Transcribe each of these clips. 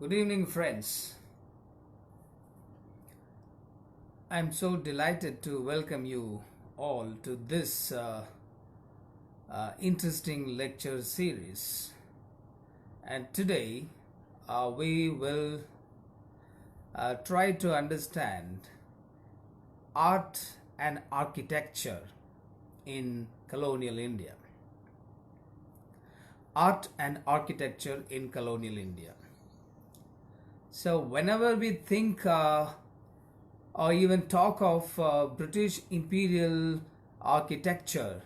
Good evening, friends. I'm so delighted to welcome you all to this interesting lecture series. And today we will try to understand art and architecture in colonial India. Art and architecture in colonial India. So, whenever we think or even talk of British imperial architecture,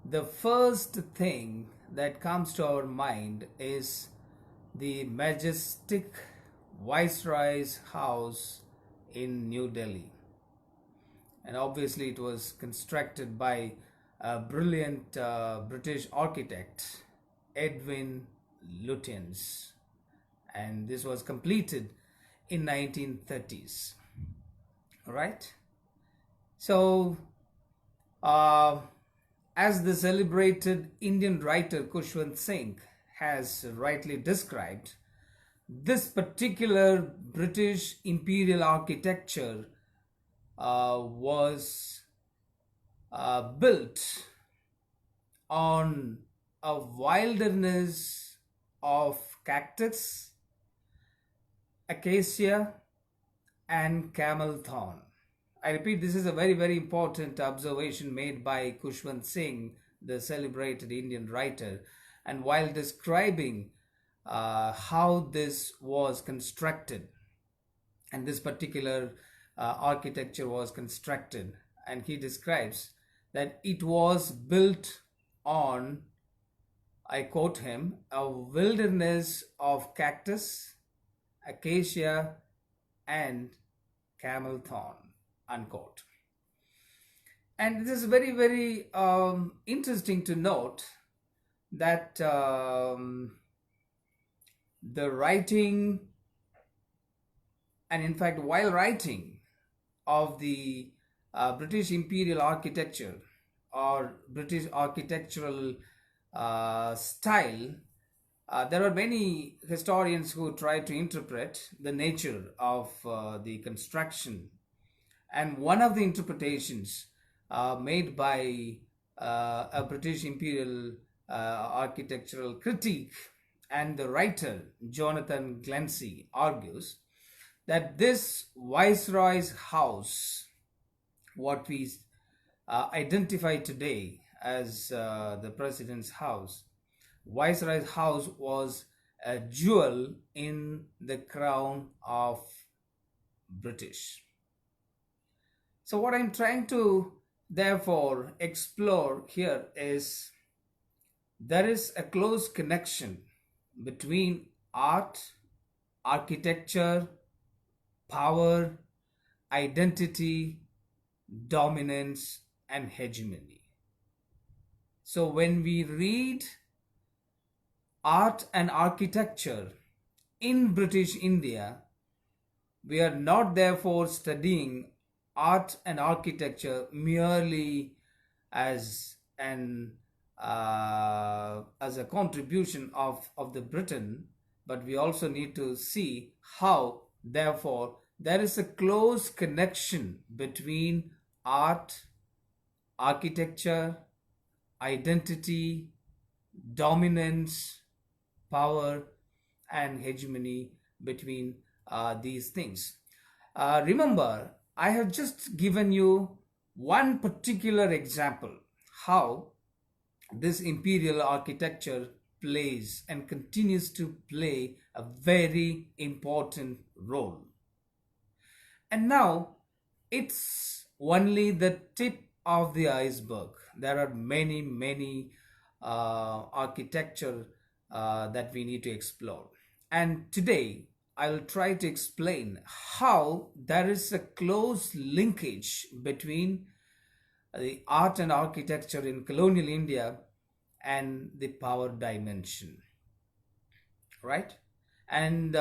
the first thing that comes to our mind is the majestic Viceroy's house in New Delhi. And obviously, it was constructed by a brilliant British architect, Edwin Lutyens, and this was completed in 1930s. All right. So, as the celebrated Indian writer Khushwant Singh has rightly described, this particular British imperial architecture was built on a wilderness of cactus, acacia, and camel thorn. I repeat, this is a very, very important observation made by Khushwant Singh, the celebrated Indian writer. And while describing how this was constructed, and this particular architecture was constructed, and he describes that it was built on, I quote him, a wilderness of cactus, acacia, and camel thorn, unquote. And it is very, very interesting to note that the writing, and in fact, while writing of the British imperial architecture or British architectural style, there are many historians who try to interpret the nature of the construction. And one of the interpretations made by a British imperial architectural critic and the writer Jonathan Glancy argues that this Viceroy's house, what we identify today as the President's house, Viceroy's house was a jewel in the crown of British. So what I'm trying to therefore explore here is there is a close connection between art, architecture, power, identity, dominance, and hegemony. So when we read art and architecture in British India, we are not therefore studying art and architecture merely as a contribution of the Britain, but we also need to see how therefore there is a close connection between art, architecture, identity, dominance, power, and hegemony between these things. Remember, I have just given you one particular example how this imperial architecture plays and continues to play a very important role. And now it's only the tip of the iceberg. There are many, many architecture that we need to explore. And today I will try to explain how there is a close linkage between the art and architecture in colonial India and the power dimension. Right? And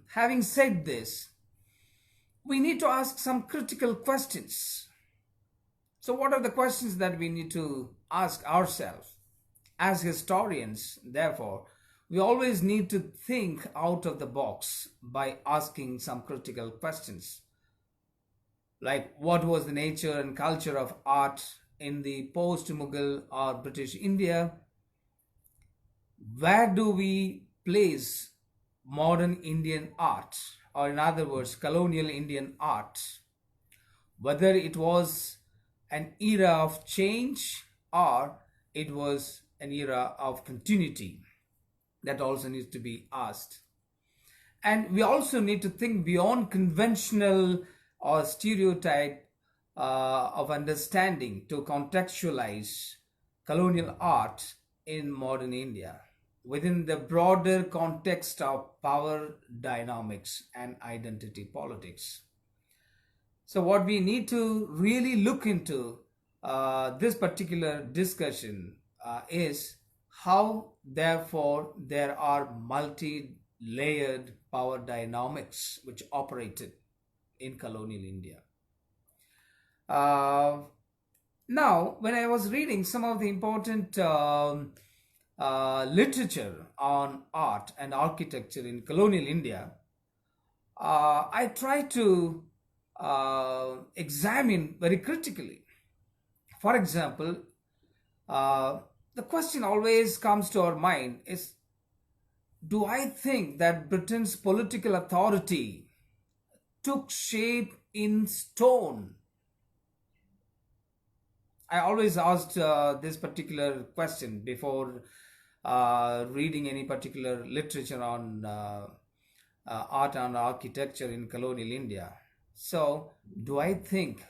having said this, we need to ask some critical questions. So, what are the questions that we need to ask ourselves? As historians, therefore, we always need to think out of the box by asking some critical questions, like what was the nature and culture of art in the post Mughal or British India? Where do we place modern Indian art, or in other words, colonial Indian art? Whether it was an era of change or it was an era of continuity, that also needs to be asked. And we also need to think beyond conventional or stereotype of understanding to contextualize colonial art in modern India within the broader context of power dynamics and identity politics. So, what we need to really look into this particular discussion is how, therefore, there are multi layered power dynamics which operated in colonial India. Uh, Now, when I was reading some of the important literature on art and architecture in colonial India, I try to examine very critically. For example, uh, the question always comes to our mind is, do I think that Britain's political authority took shape in stone? I always asked this particular question before reading any particular literature on art and architecture in colonial India. So, do I think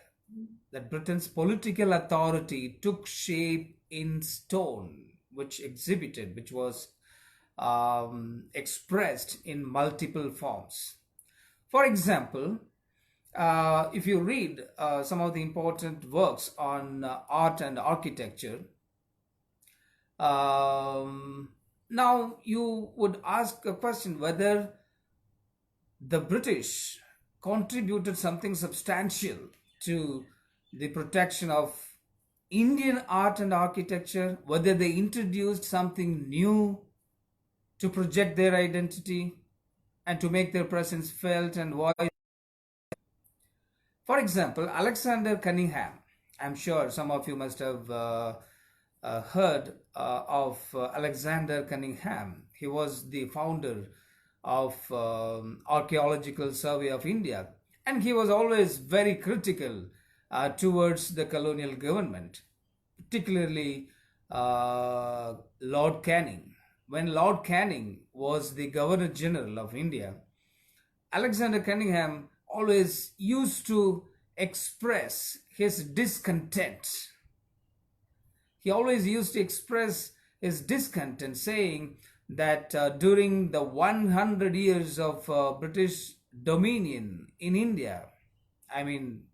that Britain's political authority took shape in stone, which was expressed in multiple forms? For example, if you read some of the important works on art and architecture, now you would ask a question whether the British contributed something substantial to the protection of Indian art and architecture, whether they introduced something new to project their identity and to make their presence felt and voiced. For example, Alexander Cunningham. I'm sure some of you must have heard of Alexander Cunningham. He was the founder of Archaeological Survey of India, and he was always very critical towards the colonial government, particularly Lord Canning. When Lord Canning was the Governor General of India, Alexander Cunningham always used to express his discontent. He always used to express his discontent, saying that during the 100 years of British dominion in India, I mean,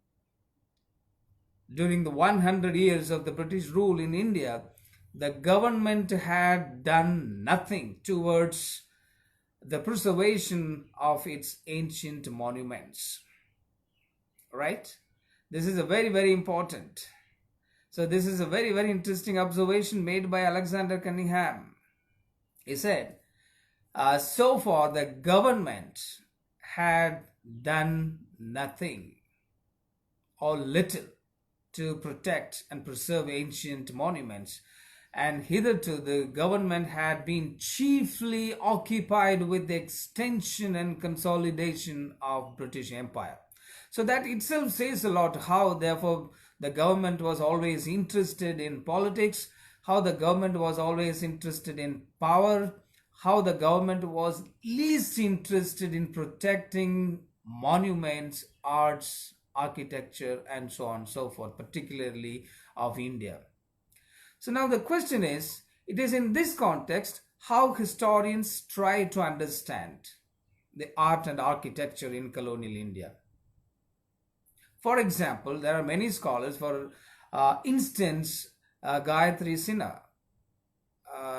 during the 100 years of the British rule in India, the government had done nothing towards the preservation of its ancient monuments. Right? This is a very, very important. So, this is a very, very interesting observation made by Alexander Cunningham. He said, so far the government had done nothing or little to protect and preserve ancient monuments, and hitherto the government had been chiefly occupied with the extension and consolidation of British Empire. So that itself says a lot how therefore the government was always interested in politics, how the government was always interested in power, how the government was least interested in protecting monuments, arts, architecture, and so on and so forth, particularly of India. So now the question is, it is in this context how historians try to understand the art and architecture in colonial India. For example, there are many scholars, for instance, Gayatri Sinha.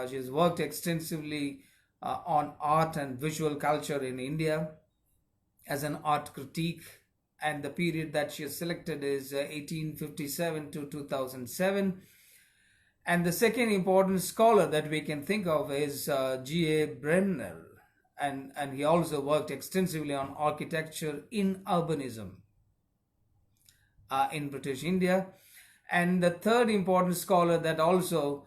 She has worked extensively on art and visual culture in India as an art critique, and the period that she has selected is 1857 to 2007. And the second important scholar that we can think of is G.A. Bremner. And he also worked extensively on architecture in urbanism in British India. And the third important scholar that also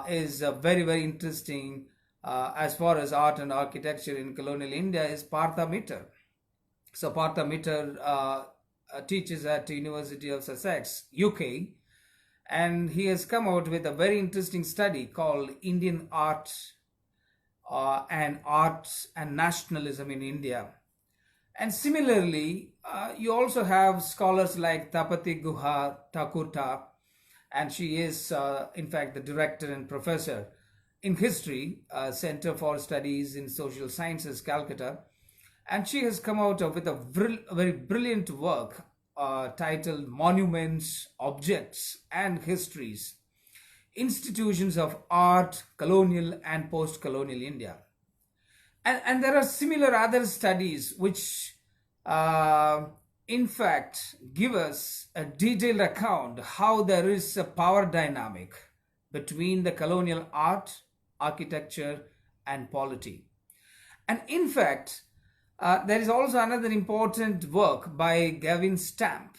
is very, very interesting as far as art and architecture in colonial India is Partha Mitter. So Partha Mitter teaches at the University of Sussex, UK, and he has come out with a very interesting study called Indian Art and Arts and Nationalism in India. And similarly, you also have scholars like Tapati Guha Thakurta, and she is, in fact, the director and professor in history, Center for Studies in Social Sciences, Calcutta. And she has come out with a very brilliant work titled Monuments, Objects, and Histories, Institutions of Art, Colonial and Post-Colonial India. And there are similar other studies which, in fact, give us a detailed account how there is a power dynamic between the colonial art, architecture, and polity. And in fact, there is also another important work by Gavin Stamp.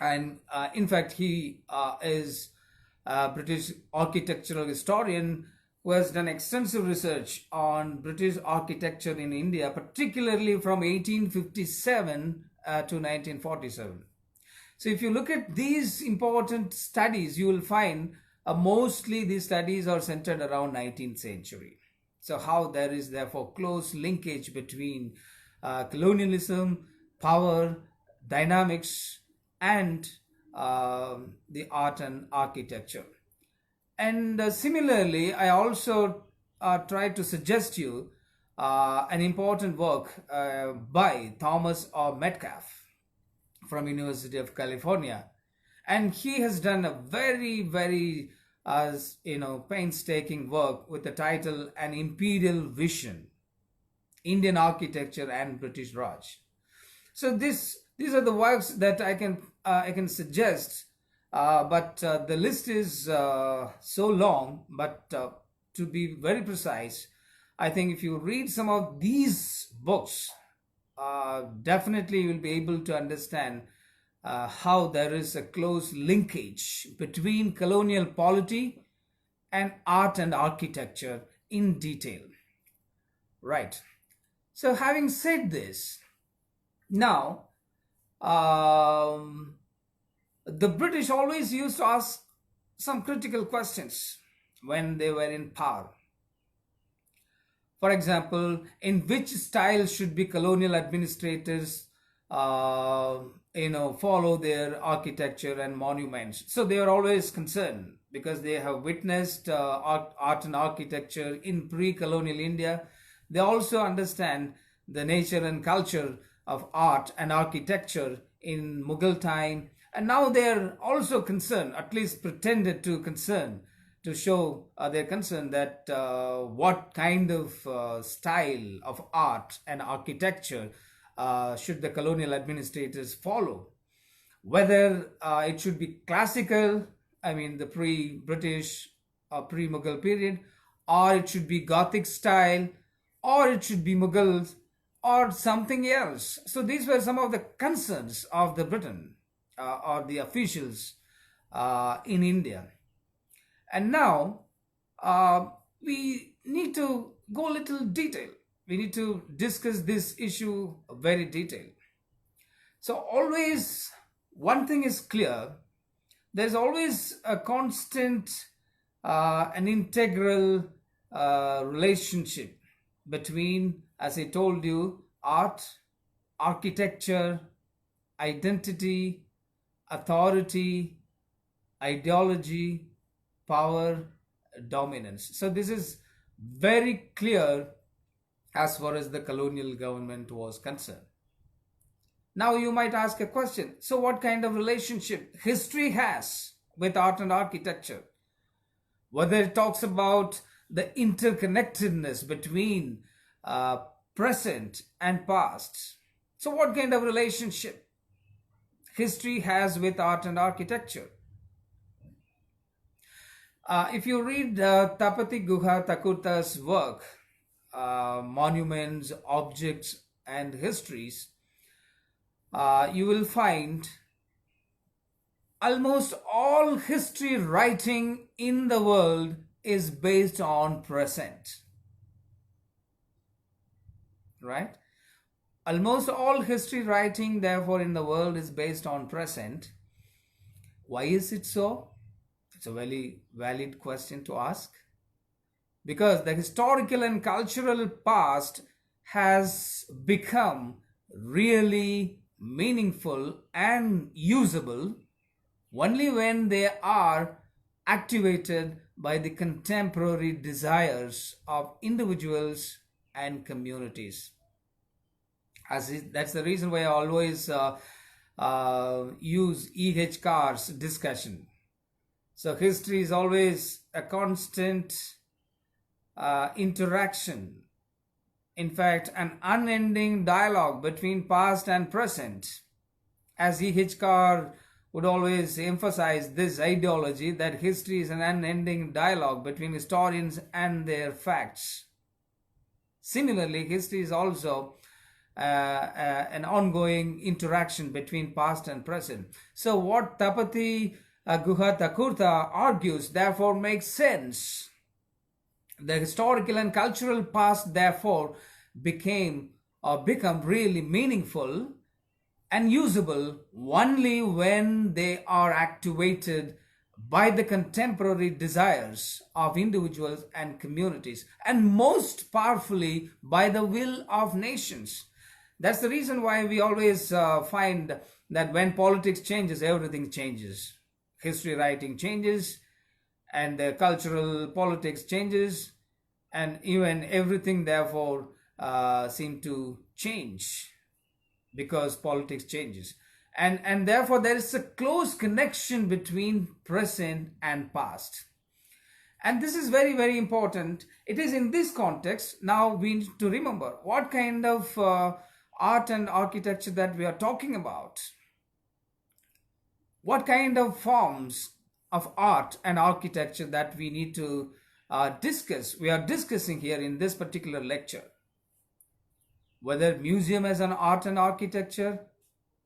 And in fact, he is a British architectural historian who has done extensive research on British architecture in India, particularly from 1857 to 1947. So if you look at these important studies, you will find mostly these studies are centered around 19th century. So how there is therefore close linkage between colonialism, power, dynamics, and the art and architecture. And similarly, I also try to suggest you an important work by Thomas R. Metcalf from University of California. And he has done a very, very painstaking work with the title An Imperial Vision, Indian Architecture and British Raj. So these are the works that I can suggest, but the list is so long. But to be very precise, I think if you read some of these books, definitely you will be able to understand how there is a close linkage between colonial polity and art and architecture in detail. Right. So having said this, now the British always used to ask some critical questions when they were in power. For example, in which style should be colonial administrators follow their architecture and monuments? So they are always concerned because they have witnessed art and architecture in pre-colonial India. They also understand the nature and culture of art and architecture in Mughal time. And now they are also concerned, at least pretended to concern, to show their concern that what kind of style of art and architecture should the colonial administrators follow. Whether it should be classical, I mean the pre-British or pre-Mughal period, or it should be Gothic style, or it should be Mughal, or something else. So these were some of the concerns of the Britain or the officials in India. And now we need to go a little detail. We need to discuss this issue very detailed. So always one thing is clear. There's always a constant, an integral relationship between, as I told you, art, architecture, identity, authority, ideology, power, dominance. So this is very clear as far as the colonial government was concerned. Now you might ask a question. So what kind of relationship history has with art and architecture? Whether it talks about the interconnectedness between present and past. So what kind of relationship history has with art and architecture? If you read Tapati Guha Takuta's work, Monuments, Objects, and Histories, you will find almost all history writing in the world is based on present, right? Almost all history writing, therefore, in the world is based on present. Why is it so? It's a very valid question to ask. Because the historical and cultural past has become really meaningful and usable only when they are activated by the contemporary desires of individuals and communities. That's the reason why I always use E.H. Carr's discussion. So history is always a constant interaction. In fact, an unending dialogue between past and present. As E.H. Carr would always emphasize this ideology that history is an unending dialogue between historians and their facts. Similarly, history is also an ongoing interaction between past and present. So what Tapati Guha Takurta argues therefore makes sense. The historical and cultural past therefore become really meaningful and usable only when they are activated by the contemporary desires of individuals and communities, and most powerfully by the will of nations. That's the reason why we always find that when politics changes, everything changes. History writing changes, and the cultural politics changes, and even everything therefore seem to change because politics changes. And therefore there is a close connection between present and past. And this is very, very important. It is in this context now we need to remember what kind of art and architecture that we are talking about. What kind of forms of art and architecture that we need to discuss. We are discussing here in this particular lecture. Whether museum as an art and architecture,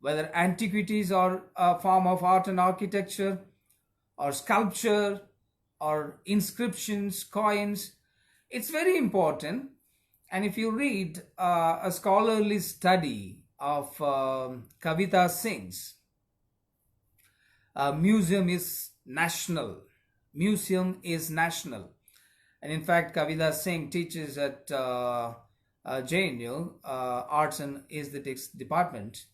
whether antiquities are a form of art and architecture, or sculpture, or inscriptions, coins, it's very important. And if you read a scholarly study of Kavita Singh's, museum is national. Museum is national. And in fact, Kavita Singh teaches at JNU, Arts and Aesthetics Department.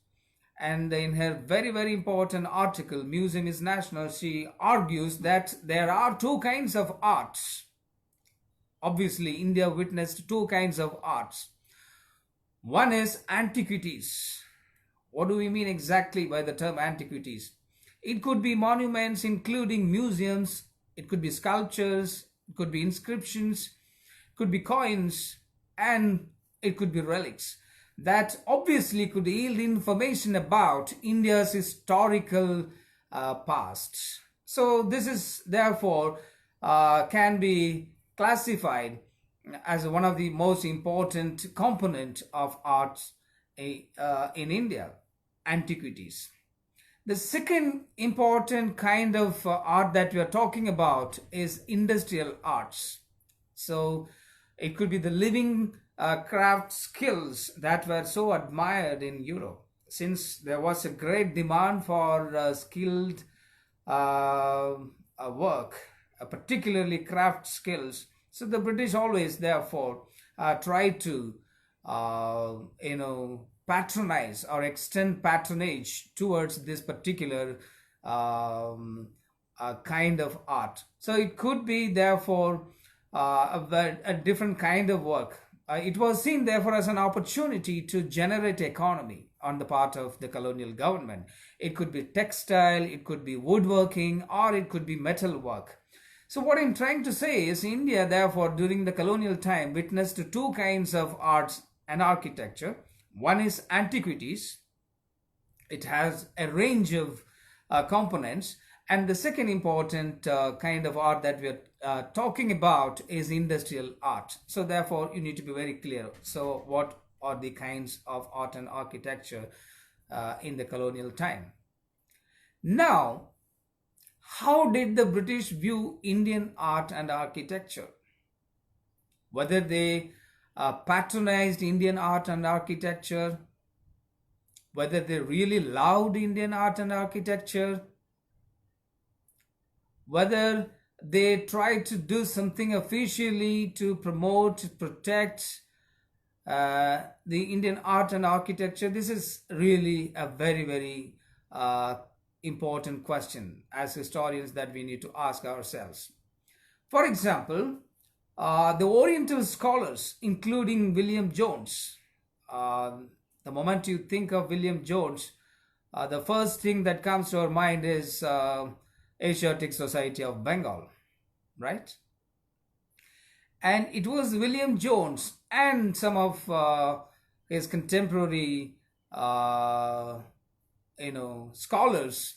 And in her very, very important article, Museum is National, she argues that there are two kinds of arts. Obviously, India witnessed two kinds of arts. One is antiquities. What do we mean exactly by the term antiquities? It could be monuments, including museums. It could be sculptures. It could be inscriptions. It could be coins. And it could be relics. That obviously could yield information about India's historical past. So this is therefore can be classified as one of the most important component of arts in India, antiquities. The second important kind of art that we are talking about is industrial arts. So it could be the living craft skills that were so admired in Europe, since there was a great demand for skilled work, particularly craft skills. So the British always, therefore, tried to, patronize or extend patronage towards this particular kind of art. So it could be, therefore, a different kind of work. It was seen, therefore, as an opportunity to generate economy on the part of the colonial government. It could be textile, it could be woodworking, or it could be metal work. So what I'm trying to say is India, therefore, during the colonial time, witnessed two kinds of arts and architecture. One is antiquities. It has a range of components. And the second important kind of art that we're talking about is industrial art. So therefore, you need to be very clear. So what are the kinds of art and architecture in the colonial time? Now, how did the British view Indian art and architecture? Whether they patronized Indian art and architecture, whether they really loved Indian art and architecture, whether they tried to do something officially to promote, protect the Indian art and architecture. This is really a very, very important question as historians that we need to ask ourselves. For example, the Oriental scholars, including William Jones, uh, the moment you think of William Jones, the first thing that comes to our mind is Asiatic Society of Bengal, right? And it was William Jones and some of his contemporary, uh, scholars.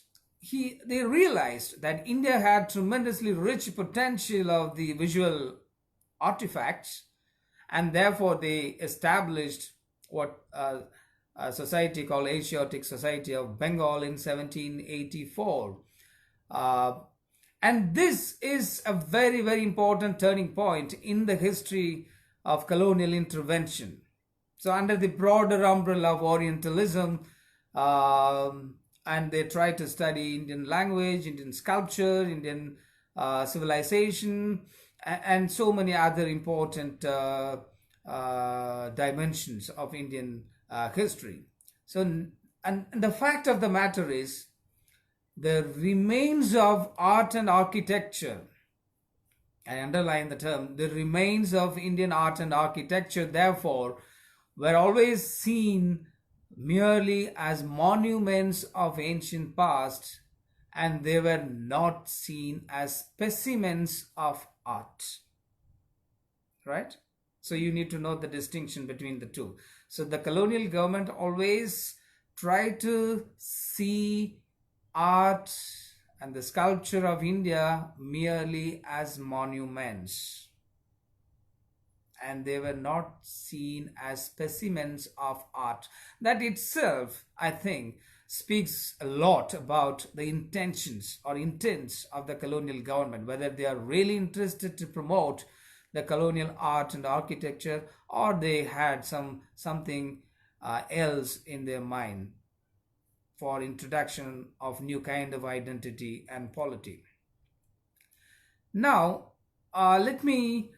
They realized that India had tremendously rich potential of the visual artifacts, and therefore they established what a society called Asiatic Society of Bengal in 1784. Uh, and this is a very, very important turning point in the history of colonial intervention. So, under the broader umbrella of Orientalism, and they try to study Indian language, Indian sculpture, Indian civilization, and so many other important dimensions of Indian history. So, and the fact of the matter is, the remains of art and architecture, I underline the term, the remains of Indian art and architecture, therefore, were always seen merely as monuments of ancient past, and they were not seen as specimens of art. Right? So you need to know the distinction between the two. So the colonial government always tried to see art and the sculpture of India merely as monuments, and they were not seen as specimens of art. That itself, I think, speaks a lot about the intentions or intents of the colonial government, whether they are really interested to promote the colonial art and architecture, or they had something else in their mind for introduction of new kind of identity and polity. Now, let me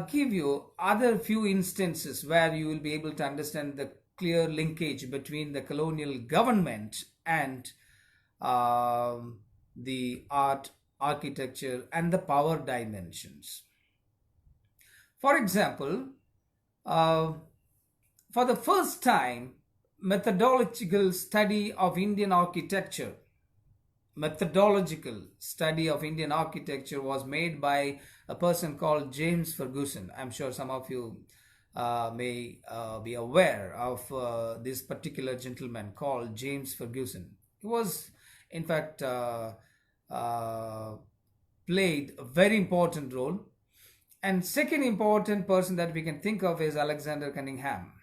give you other few instances where you will be able to understand the clear linkage between the colonial government and the art, architecture, and the power dimensions. For example, uh, for the first time, methodological study of Indian architecture methodological study of Indian architecture was made by a person called James Ferguson. I'm sure some of you may be aware of this particular gentleman called James Ferguson. He was, in fact, played a very important role. And second important person that we can think of is Alexander Cunningham.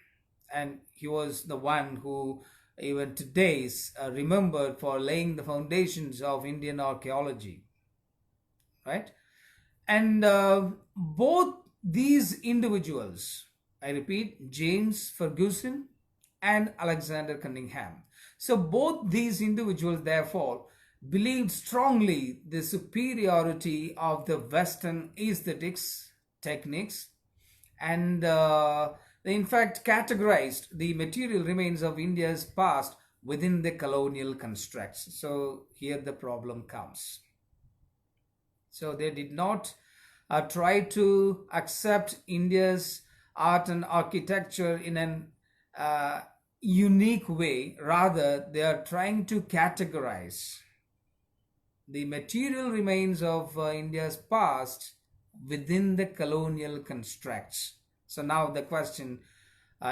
And he was the one who even today is remembered for laying the foundations of Indian archaeology, right? And both these individuals, I repeat, James Ferguson and Alexander Cunningham. So both these individuals, therefore, believed strongly the superiority of the Western aesthetics techniques, and they in fact categorized the material remains of India's past within the colonial constructs. So here the problem comes. So they did not try to accept India's art and architecture in an unique way. Rather, they are trying to categorize the material remains of India's past within the colonial constructs. So now the question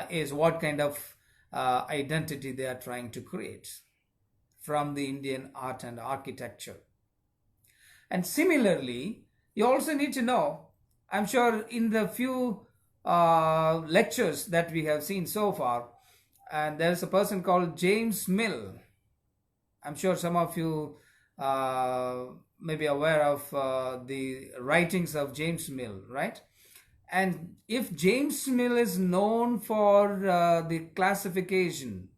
is what kind of identity they are trying to create from the Indian art and architecture. And similarly, you also need to know, I'm sure in the few lectures that we have seen so far, and there's a person called James Mill. I'm sure some of you uh, may be aware of the writings of James Mill, right? And if James Mill is known for the classification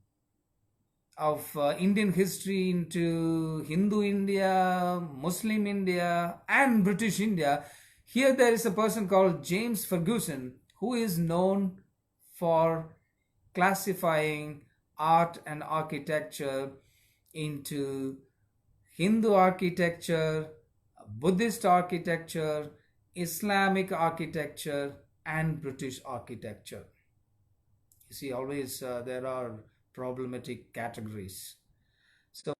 of Indian history into Hindu India, Muslim India, and British India, here there is a person called James Ferguson who is known for classifying art and architecture into Hindu architecture, Buddhist architecture, Islamic architecture, and British architecture. You see, always there are problematic categories. So,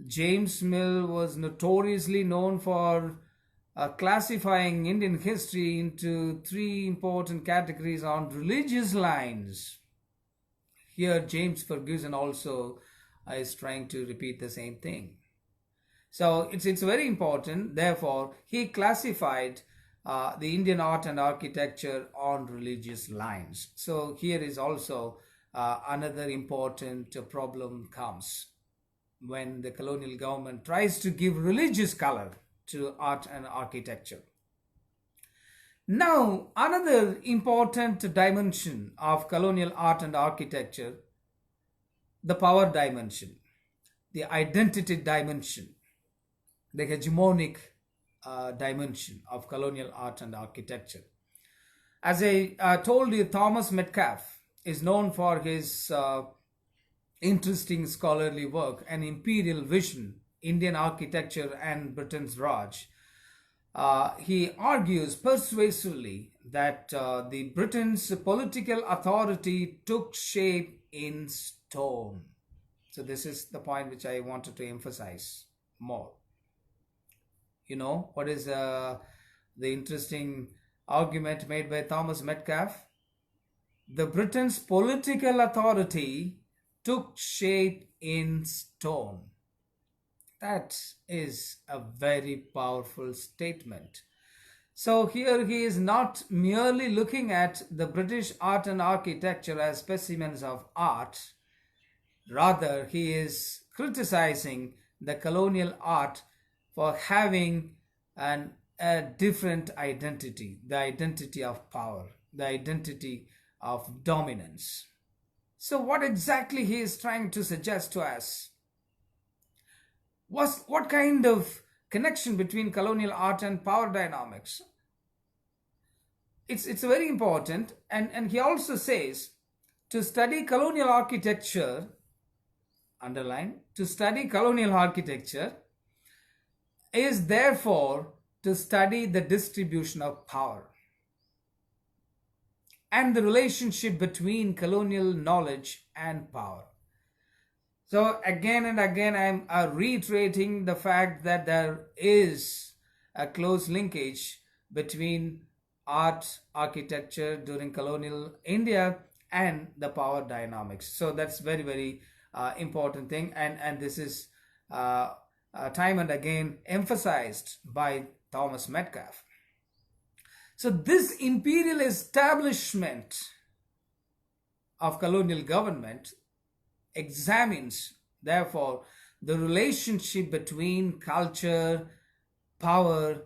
James Mill was notoriously known for classifying Indian history into three important categories on religious lines. Here, James Ferguson also is trying to repeat the same thing. So it's very important. Therefore, he classified the Indian art and architecture on religious lines. So here is also another important problem comes when the colonial government tries to give religious color to art and architecture. Now, another important dimension of colonial art and architecture, the power dimension, the identity dimension, the hegemonic dimension of colonial art and architecture. As I told you, Thomas Metcalfe is known for his interesting scholarly work, An Imperial Vision, Indian Architecture and Britain's Raj. He argues persuasively that the Britain's political authority took shape in stone. So this is the point which I wanted to emphasize more. You know what is the interesting argument made by Thomas Metcalfe? The Britain's political authority took shape in stone. That is a very powerful statement. So here he is not merely looking at the British art and architecture as specimens of art. Rather, he is criticizing the colonial art for having a different identity, the identity of power, the identity of dominance. So what exactly he is trying to suggest to us? What kind of connection between colonial art and power dynamics? It's very important, and he also says to study colonial architecture, underline, to study colonial architecture is therefore to study the distribution of power and the relationship between colonial knowledge and power. So again and again, I'm reiterating the fact that there is a close linkage between art, architecture during colonial India and the power dynamics. So that's very, very important thing. And this is time and again emphasized by Thomas Metcalfe. So this imperial establishment of colonial government examines, therefore, the relationship between culture, power,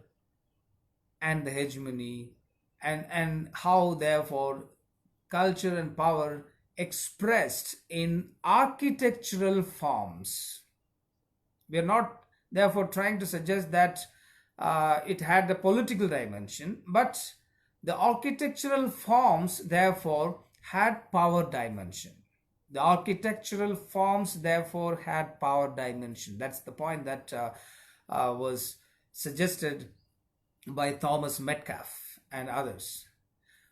and the hegemony, and how, therefore, culture and power expressed in architectural forms. We are not, therefore, trying to suggest that it had a political dimension, but the architectural forms, therefore, had power dimension. The architectural forms, therefore, had power dimension. That's the point that was suggested by Thomas Metcalfe and others.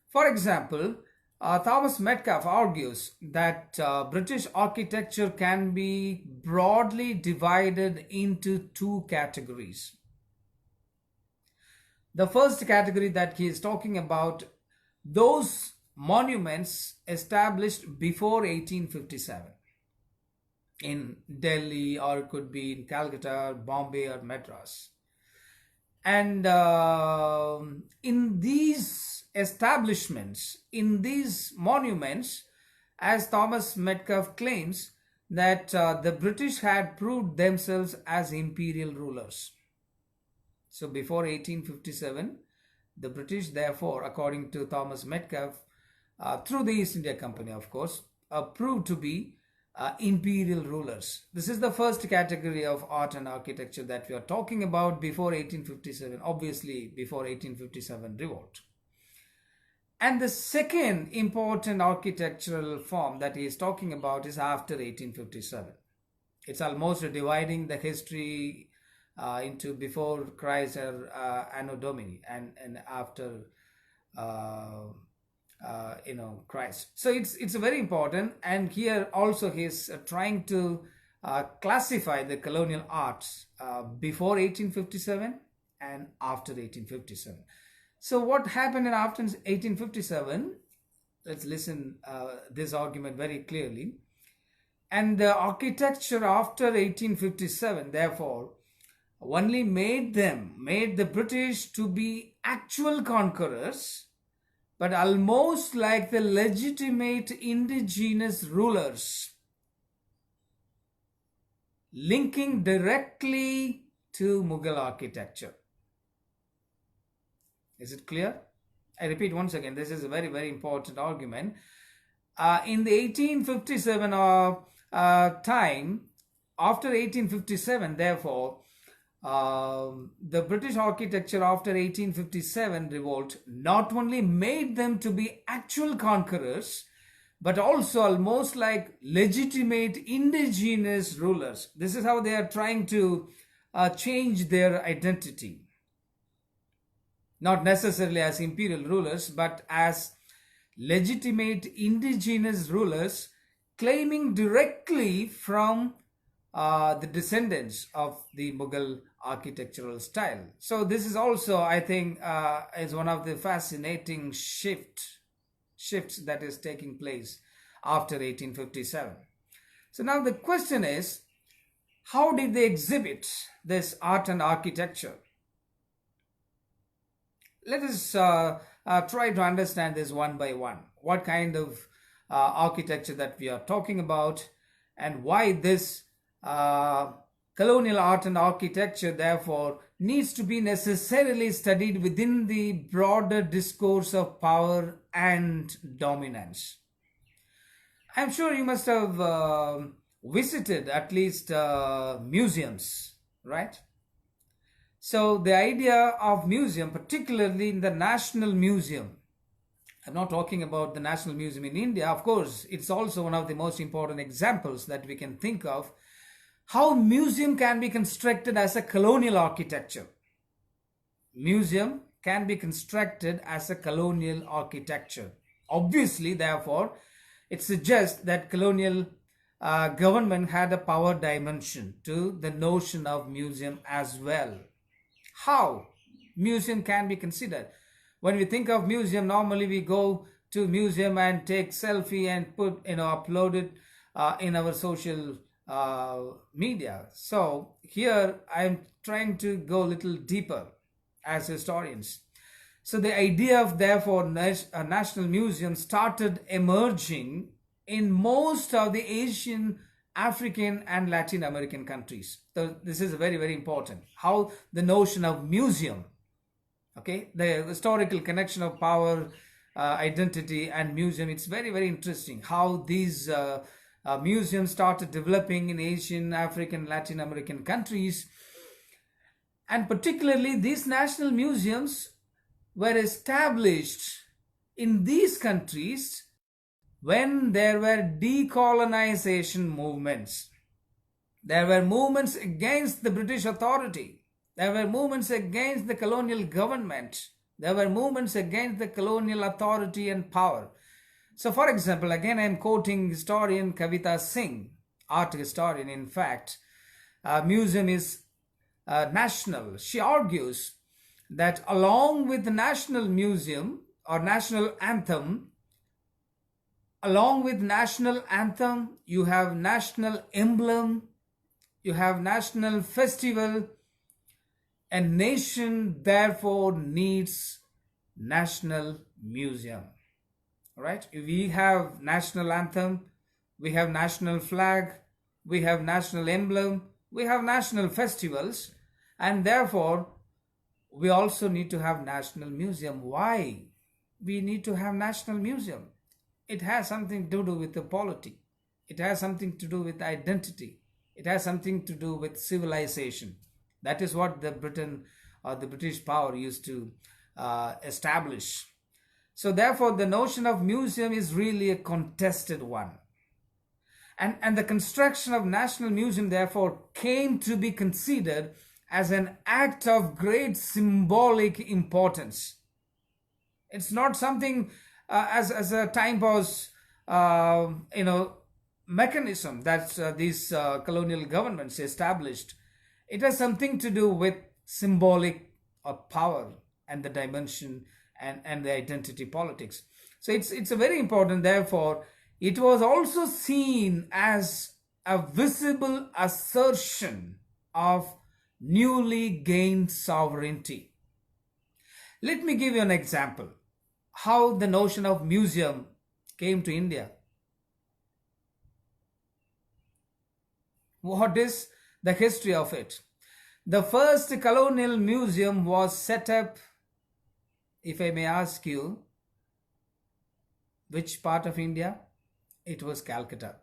For example, Thomas Metcalfe argues that British architecture can be broadly divided into two categories. The first category that he is talking about, those monuments established before 1857. in Delhi, or it could be in Calcutta, Bombay, or Madras. And in these establishments, in these monuments, as Thomas Metcalfe claims, that the British had proved themselves as imperial rulers. So before 1857, the British, therefore, according to Thomas Metcalfe, through the East India Company, of course, proved to be imperial rulers. This is the first category of art and architecture that we are talking about before 1857, obviously before 1857 revolt. And the second important architectural form that he is talking about is after 1857. It's almost dividing the history into before Christ or Anno Domini, and after Christ. So it's very important, and here also he's trying to classify the colonial arts before 1857 and after 1857. So what happened in after 1857? Let's listen this argument very clearly. And the architecture after 1857, therefore, only made the British to be actual conquerors, but almost like the legitimate indigenous rulers, linking directly to Mughal architecture. Is it clear? I repeat once again, this is a very, very important argument. In the 1857 time, after 1857, therefore, the British architecture after 1857 revolt not only made them to be actual conquerors, but also almost like legitimate indigenous rulers. This is how they are trying to change their identity. Not necessarily as imperial rulers, but as legitimate indigenous rulers, claiming directly from the descendants of the Mughal architectural style. So this is also, I think, is one of the fascinating shifts that is taking place after 1857. So now the question is, how did they exhibit this art and architecture? Let us try to understand this one by one. What kind of architecture that we are talking about, and why this colonial art and architecture, therefore, needs to be necessarily studied within the broader discourse of power and dominance. I'm sure you must have visited at least museums, right? So the idea of museum, particularly in the National Museum, I'm not talking about the National Museum in India, of course, it's also one of the most important examples that we can think of, how museum can be constructed as a colonial architecture. Museum can be constructed as a colonial architecture. Obviously, therefore, it suggests that colonial government had a power dimension to the notion of museum as well. How museum can be considered? When we think of museum, normally we go to museum and take selfie and upload it in our social media. So here I'm trying to go a little deeper as historians. So the idea of therefore a national museum started emerging in most of the Asian, African and Latin American countries. So this is very, very important. How the notion of museum, okay, the historical connection of power, identity and museum, it's very, very interesting how these museums started developing in Asian, African, Latin American countries. And particularly these national museums were established in these countries when there were decolonization movements. There were movements against the British authority. There were movements against the colonial government. There were movements against the colonial authority and power. So for example, again I am quoting historian Kavita Singh, art historian in fact. Museum is national. She argues that along with the national museum or national anthem, Along with national anthem, you have national emblem, you have national festival. A nation therefore needs national museum. Right? We have national anthem, we have national flag, we have national emblem, we have national festivals, and therefore we also need to have national museum. Why we need to have national museum? It has something to do with the polity, it has something to do with identity, it has something to do with civilization. That is what the Britain or the British power used to establish. So therefore the notion of museum is really a contested one. And the construction of National Museum therefore came to be considered as an act of great symbolic importance. It's not something as a time pause, mechanism that these colonial governments established. It has something to do with symbolic power and the dimension and the identity politics. So it's a very important. Therefore, it was also seen as a visible assertion of newly gained sovereignty. Let me give you an example how the notion of museum came to India. What is the history of it? The first colonial museum was set up, if I may ask you, which part of India? It was Calcutta.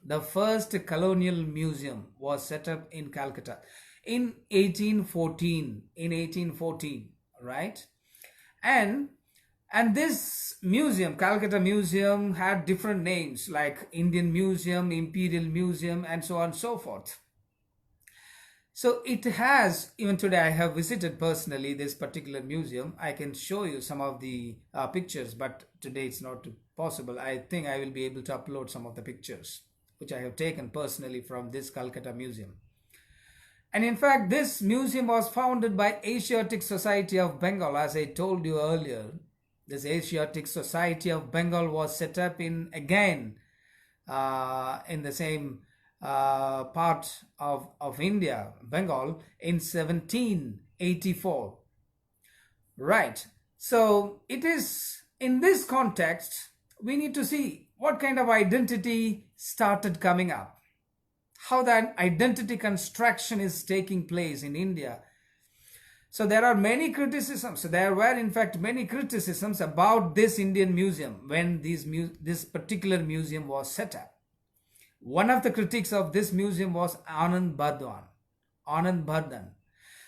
The first colonial museum was set up in Calcutta in 1814. In 1814, right? And this museum, Calcutta Museum, had different names like Indian Museum, Imperial Museum, and so on and so forth. So it has, even today I have visited personally this particular museum. I can show you some of the pictures, but today it's not possible. I think I will be able to upload some of the pictures which I have taken personally from this Calcutta Museum. And in fact, this museum was founded by Asiatic Society of Bengal, as I told you earlier. This Asiatic Society of Bengal was set up in the same part of India, Bengal, in 1784. Right. So it is in this context, we need to see what kind of identity started coming up, how that identity construction is taking place in India. So there are many criticisms. So there were in fact many criticisms about this Indian museum when this particular museum was set up. One of the critics of this museum was Anand Bardhan.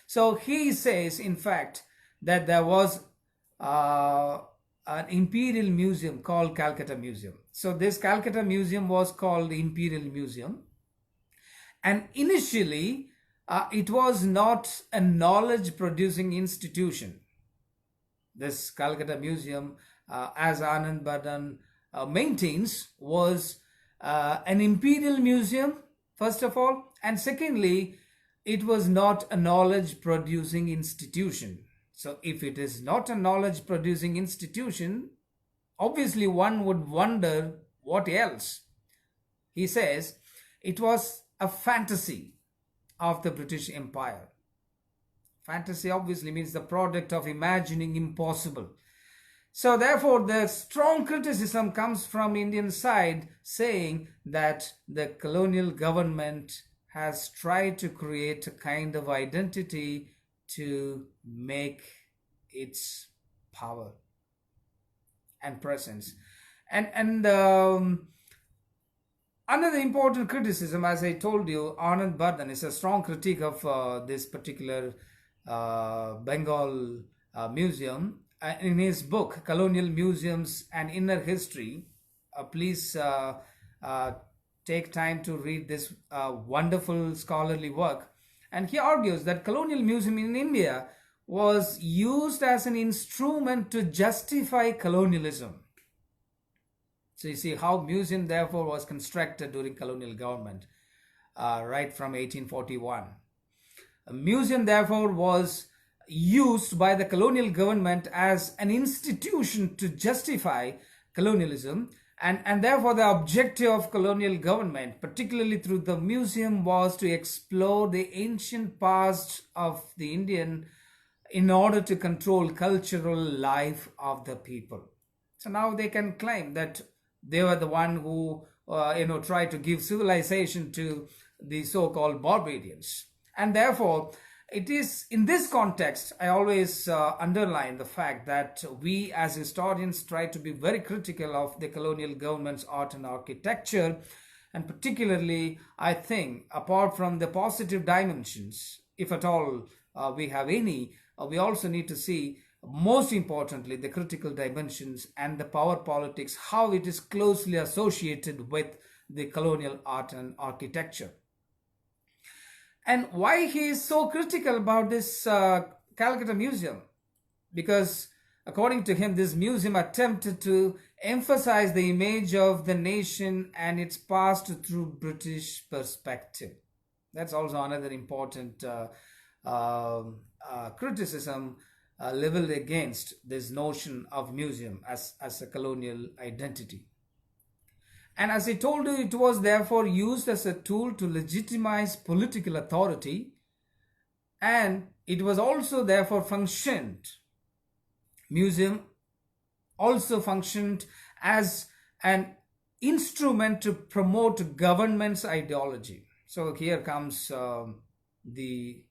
So he says, in fact, that there was an imperial museum called Calcutta Museum. So this Calcutta Museum was called the Imperial Museum. And initially, it was not a knowledge-producing institution. This Calcutta Museum, as Anand Bardhan maintains, was an imperial museum, first of all, and secondly, it was not a knowledge-producing institution. So if it is not a knowledge-producing institution, obviously one would wonder what else. He says it was a fantasy of the British Empire. Fantasy obviously means the product of imagining impossible. So therefore, the strong criticism comes from Indian side saying that the colonial government has tried to create a kind of identity to make its power and presence. And another important criticism, as I told you, Anand Bardhan is a strong critique of this particular Bengal museum. In his book, Colonial Museums and Inner History, please take time to read this wonderful scholarly work. And he argues that colonial museum in India was used as an instrument to justify colonialism. So you see how museum therefore was constructed during colonial government, right from 1841. A museum therefore was used by the colonial government as an institution to justify colonialism, And therefore, the objective of colonial government, particularly through the museum, was to explore the ancient past of the Indian in order to control cultural life of the people. So now they can claim that they were the one who, tried to give civilization to the so-called barbarians. And therefore, it is in this context, I always underline the fact that we as historians try to be very critical of the colonial government's art and architecture. And particularly, I think, apart from the positive dimensions, if at all we have any, we also need to see, most importantly, the critical dimensions and the power politics, how it is closely associated with the colonial art and architecture. And why he is so critical about this Calcutta Museum? Because according to him, this museum attempted to emphasize the image of the nation and its past through British perspective. That's also another important criticism leveled against this notion of museum as a colonial identity. And as I told you, it was therefore used as a tool to legitimize political authority, and it was also therefore museum also functioned as an instrument to promote government's ideology. So here comes the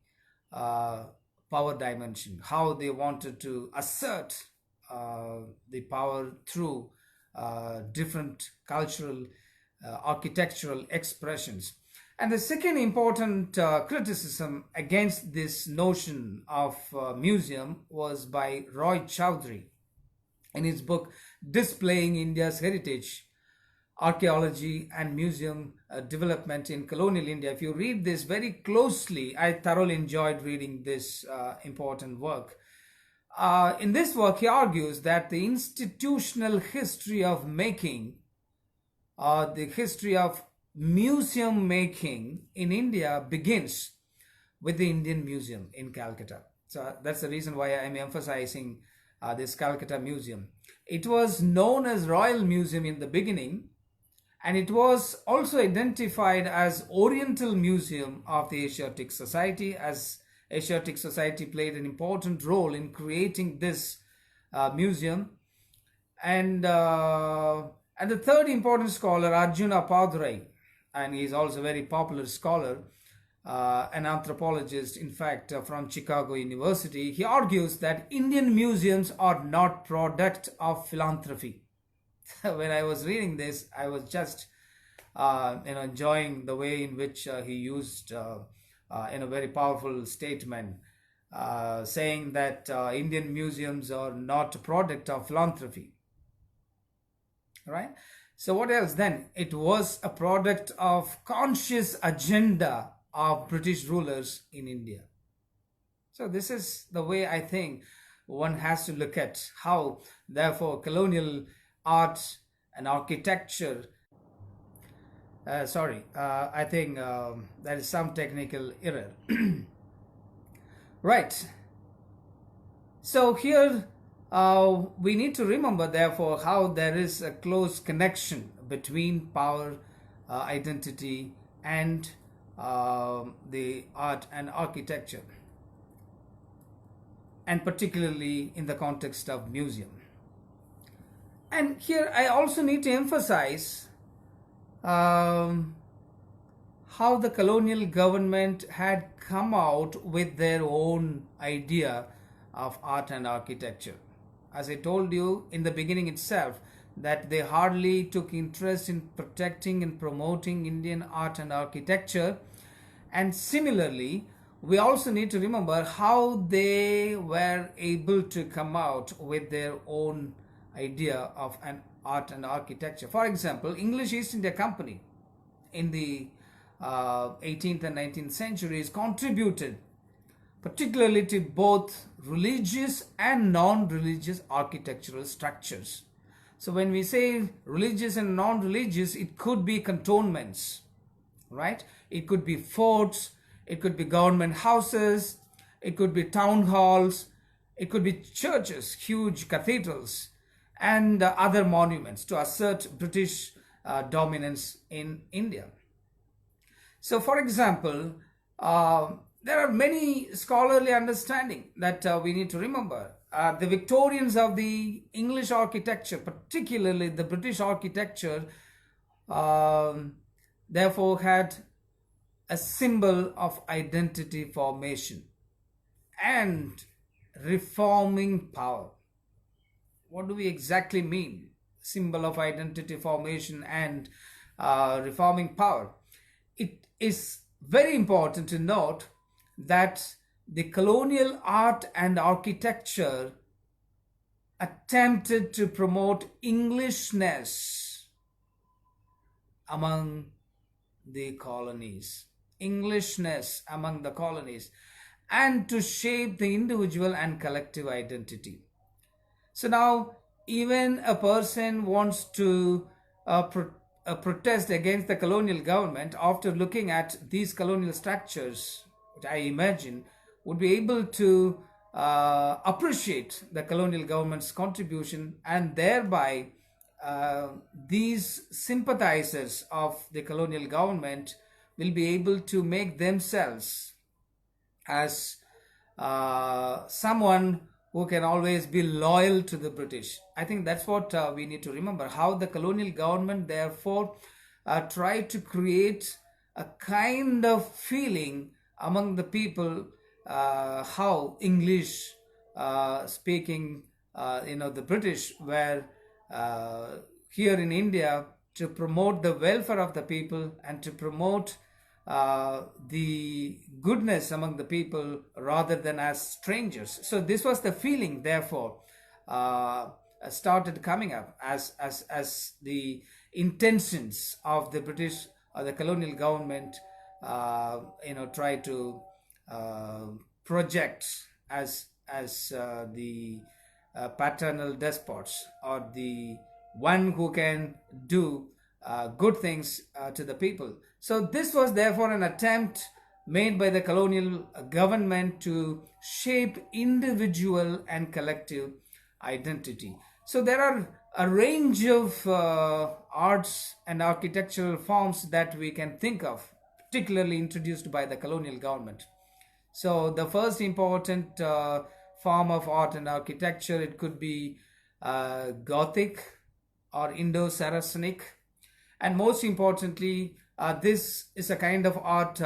power dimension, how they wanted to assert the power through different cultural, architectural expressions. And the second important criticism against this notion of museum was by Roy Chowdhury in his book Displaying India's Heritage, Archaeology and Museum Development in Colonial India. If you read this very closely, I thoroughly enjoyed reading this important work. In this work, he argues that the institutional history of making, the history of museum making in India begins with the Indian Museum in Calcutta. So that's the reason why I'm emphasizing this Calcutta Museum. It was known as Royal Museum in the beginning, and it was also identified as Oriental Museum of the Asiatic Society, as Asiatic Society played an important role in creating this museum. And the third important scholar, Arjuna Padurai, and he's also a very popular scholar, an anthropologist, in fact, from Chicago University, he argues that Indian museums are not product of philanthropy. When I was reading this, I was just enjoying the way in which he used in a very powerful statement, saying that Indian museums are not a product of philanthropy. Right? So what else then? It was a product of conscious agenda of British rulers in India. So this is the way I think one has to look at how, therefore, colonial art and architecture. I think there is some technical error. Right. So here we need to remember, therefore, how there is a close connection between power, identity, and the art and architecture, and particularly in the context of museum. And here I also need to emphasize how the colonial government had come out with their own idea of art and architecture. As I told you in the beginning itself, that they hardly took interest in protecting and promoting Indian art and architecture. And similarly, we also need to remember how they were able to come out with their own idea of an art and architecture. For example, English East India Company in the 18th and 19th centuries contributed particularly to both religious and non-religious architectural structures. So when we say religious and non-religious, it could be cantonments, right? It could be forts, it could be government houses, it could be town halls, it could be churches, huge cathedrals, and other monuments to assert British dominance in India. So, for example, there are many scholarly understanding that we need to remember. The Victorians of the English architecture, particularly the British architecture, um, therefore had a symbol of identity formation and reforming power. What do we exactly mean? Symbol of identity formation and reforming power. It is very important to note that the colonial art and architecture attempted to promote Englishness among the colonies. Englishness among the colonies, and to shape the individual and collective identity. So now, even a person wants to protest against the colonial government after looking at these colonial structures, which I imagine would be able to appreciate the colonial government's contribution, and thereby these sympathizers of the colonial government will be able to make themselves as someone who can always be loyal to the British. I think that's what we need to remember, how the colonial government therefore tried to create a kind of feeling among the people, how English speaking, the British were here in India to promote the welfare of the people and to promote the goodness among the people rather than as strangers. So this was the feeling, therefore, started coming up as the intentions of the British or the colonial government, try to project as the paternal despots, or the one who can do good things to the people. So this was therefore an attempt made by the colonial government to shape individual and collective identity. So there are a range of arts and architectural forms that we can think of, particularly introduced by the colonial government. So the first important form of art and architecture, it could be Gothic or Indo-Saracenic, and most importantly, this is a kind of art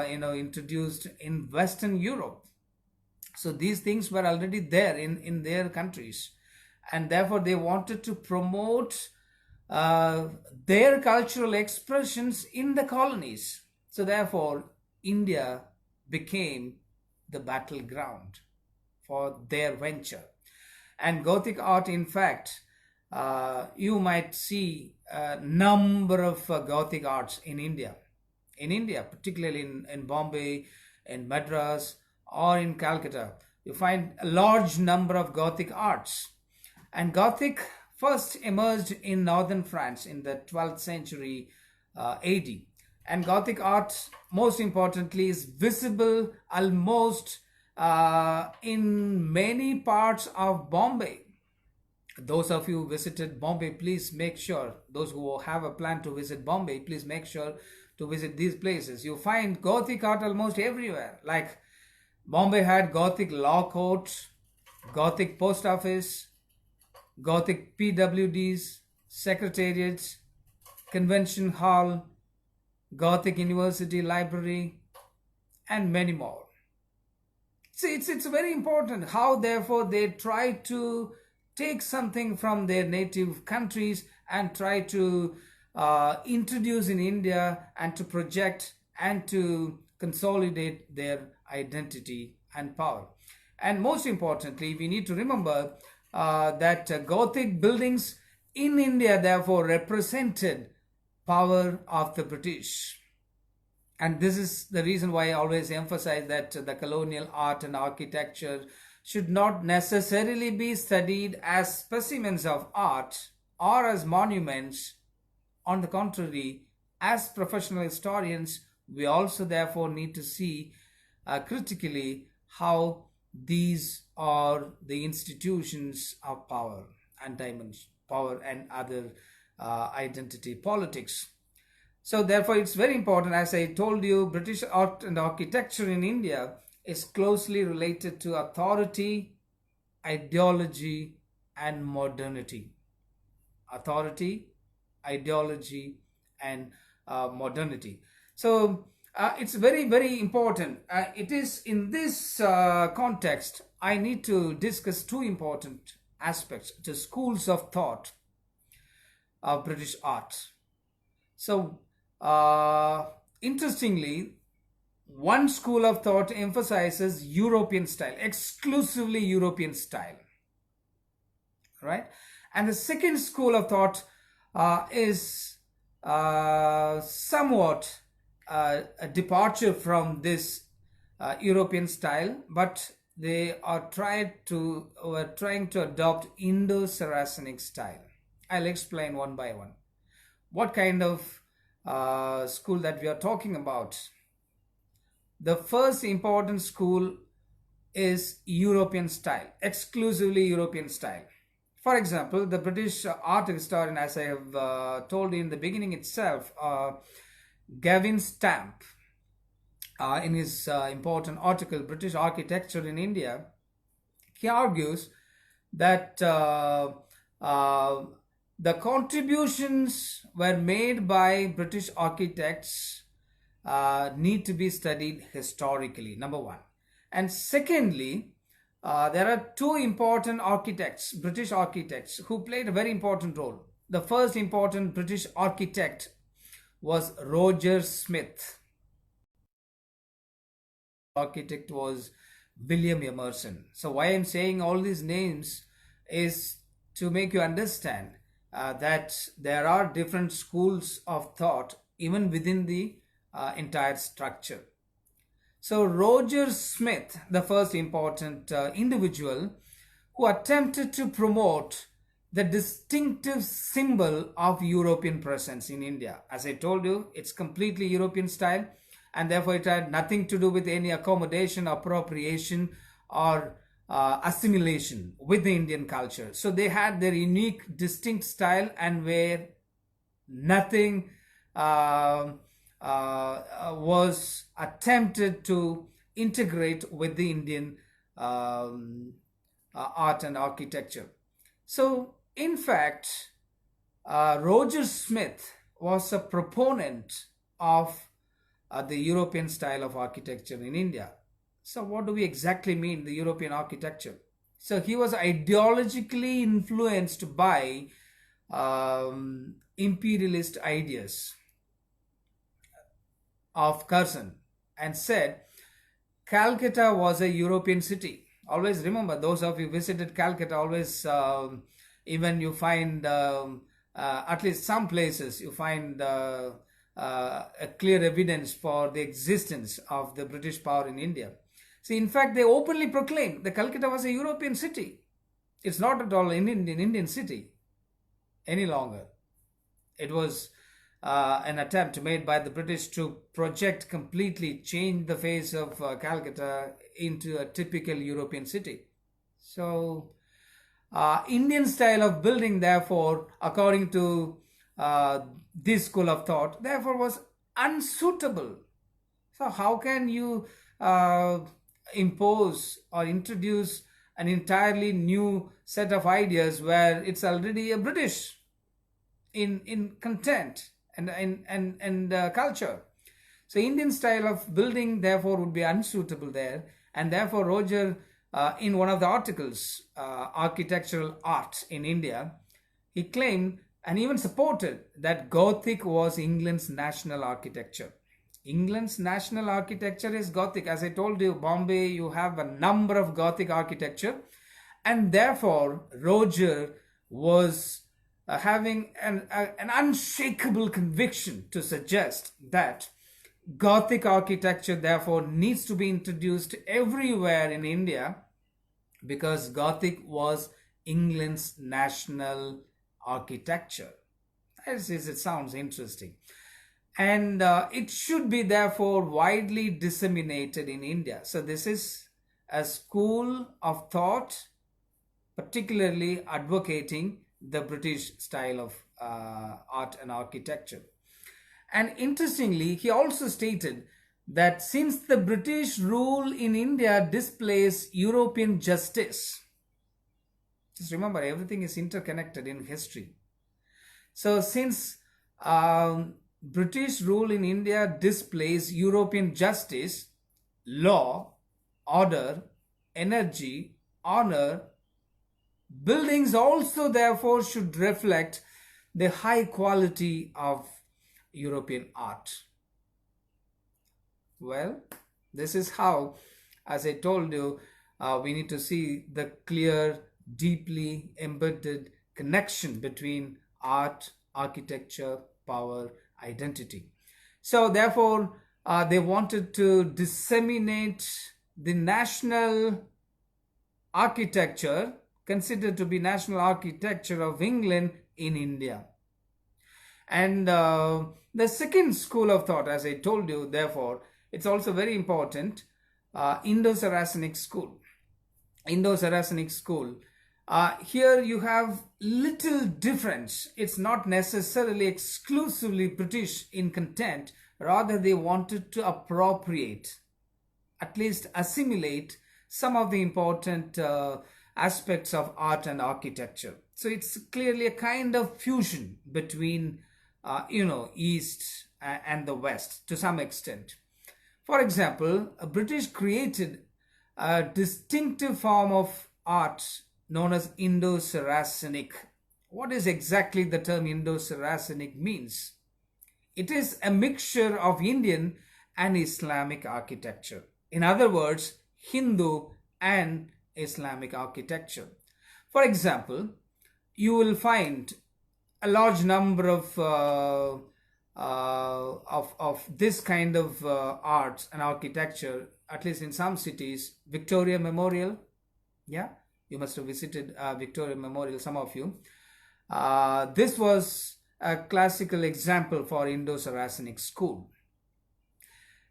introduced in Western Europe. So these things were already there in their countries, and therefore they wanted to promote their cultural expressions in the colonies. So therefore India became the battleground for their venture. And Gothic art, in fact, you might see a number of Gothic arts in India. In India, particularly in Bombay, in Madras, or in Calcutta, you find a large number of Gothic arts. And Gothic first emerged in northern France in the 12th century AD. And Gothic art, most importantly, is visible almost in many parts of Bombay. Those of you who visited Bombay, please make sure, those who have a plan to visit Bombay, please make sure to visit these places. You find Gothic art almost everywhere. Like Bombay had Gothic law courts, Gothic post office, Gothic PWDs, secretariats, convention hall, Gothic university library, and many more. See, it's very important how therefore they try to take something from their native countries and try to introduce in India, and to project and to consolidate their identity and power. And most importantly, we need to remember that Gothic buildings in India therefore represented power of the British. And this is the reason why I always emphasize that the colonial art and architecture should not necessarily be studied as specimens of art or as monuments. On the contrary, as professional historians, we also therefore need to see critically how these are the institutions of power. anti-power and other identity politics. So therefore, it's very important. As I told you, British art and architecture in India is closely related to authority, ideology, and modernity. Authority, ideology, and modernity. So it's very, very important. It is in this context I need to discuss two important aspects: the schools of thought of British art. So, interestingly, one school of thought emphasizes European style, exclusively European style, right? And the second school of thought is somewhat a departure from this European style, but they are were trying to adopt Indo-Saracenic style. I'll explain one by one what kind of school that we are talking about. The first important school is European style, exclusively European style. For example, the British art historian, as I have told you in the beginning itself, Gavin Stamp, in his important article, British Architecture in India, he argues that the contributions were made by British architects need to be studied historically, number one. And secondly, there are two important architects, British architects, who played a very important role. The first important British architect was Roger Smith. Architect was William Emerson. So why I'm saying all these names is to make you understand that there are different schools of thought even within the entire structure. So Roger Smith, the first important individual who attempted to promote the distinctive symbol of European presence in India. As I told you, it's completely European style, and therefore it had nothing to do with any accommodation, appropriation, or assimilation with the Indian culture. So they had their unique, distinct style, and where nothing was attempted to integrate with the Indian art and architecture. So, in fact, Roger Smith was a proponent of the European style of architecture in India. So, what do we exactly mean, the European architecture? So, he was ideologically influenced by imperialist ideas of Curzon and said Calcutta was a European city. Always remember, those of you visited Calcutta, always even you find at least some places you find a clear evidence for the existence of the British power in India. See, in fact, they openly proclaimed that Calcutta was a European city. It's not at all an Indian city any longer. It was an attempt made by the British to completely change the face of Calcutta into a typical European city. So, Indian style of building, therefore, according to this school of thought, therefore was unsuitable. So, how can you impose or introduce an entirely new set of ideas where it's already a British in content and culture? So Indian style of building therefore would be unsuitable there, and therefore Roger, in one of the articles, Architectural Art in India, he claimed and even supported that Gothic was England's national architecture. England's national architecture is Gothic. As I told you, Bombay, you have a number of Gothic architecture, and therefore Roger was having an unshakable conviction to suggest that Gothic architecture therefore needs to be introduced everywhere in India, because Gothic was England's national architecture. It sounds interesting. And it should be therefore widely disseminated in India. So this is a school of thought particularly advocating the British style of art and architecture. And interestingly, he also stated that since the British rule in India displays European justice, just remember everything is interconnected in history. So, since British rule in India displays European justice, law, order, energy, honor, buildings also therefore should reflect the high quality of European art. Well, this is how, as I told you, we need to see the clear, deeply embedded connection between art, architecture, power, identity. So, therefore, they wanted to disseminate the national architecture, considered to be national architecture of England in India. And the second school of thought, as I told you, therefore, it's also very important, Indo-Saracenic school. Indo-Saracenic school. Here you have little difference. It's not necessarily exclusively British in content. Rather, they wanted to appropriate, at least assimilate some of the important aspects of art and architecture. So it's clearly a kind of fusion between, East and the West to some extent. For example, British created a distinctive form of art known as Indo-Saracenic. What is exactly the term Indo-Saracenic means? It is a mixture of Indian and Islamic architecture. In other words, Hindu and Islamic architecture. For example, you will find a large number of this kind of arts and architecture, at least in some cities. Victoria Memorial, yeah, you must have visited Victoria Memorial, some of you. This was a classical example for Indo-Saracenic school.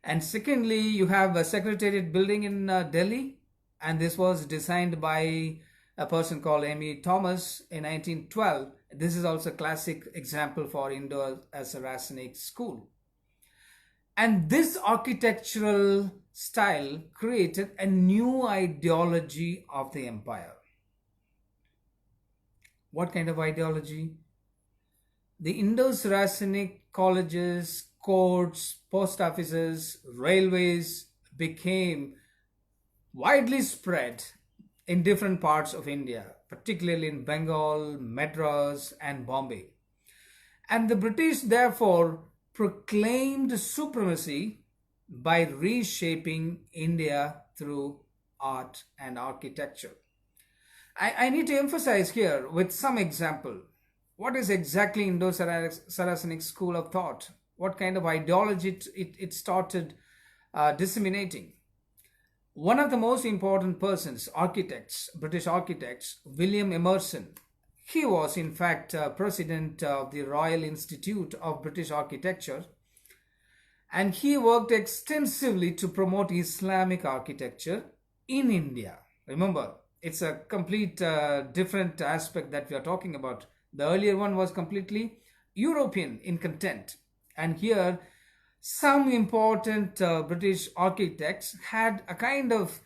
And secondly, you have a Secretariat building in Delhi, and this was designed by a person called Amy Thomas in 1912. This is also a classic example for Indo-Saracenic school. And this architectural style created a new ideology of the empire. What kind of ideology? The Indo-Saracenic colleges, courts, post offices, railways became widely spread in different parts of India, particularly in Bengal, Madras, and Bombay. And the British therefore proclaimed supremacy by reshaping India through art and architecture. I need to emphasize here with some example. What is exactly Indo-Saracenic school of thought? What kind of ideology it started disseminating? One of the most important persons, architects, British architects, William Emerson. He was in fact president of the Royal Institute of British Architecture, and he worked extensively to promote Islamic architecture in India. Remember, it's a complete different aspect that we are talking about. The earlier one was completely European in content, and here some important British architects had a kind of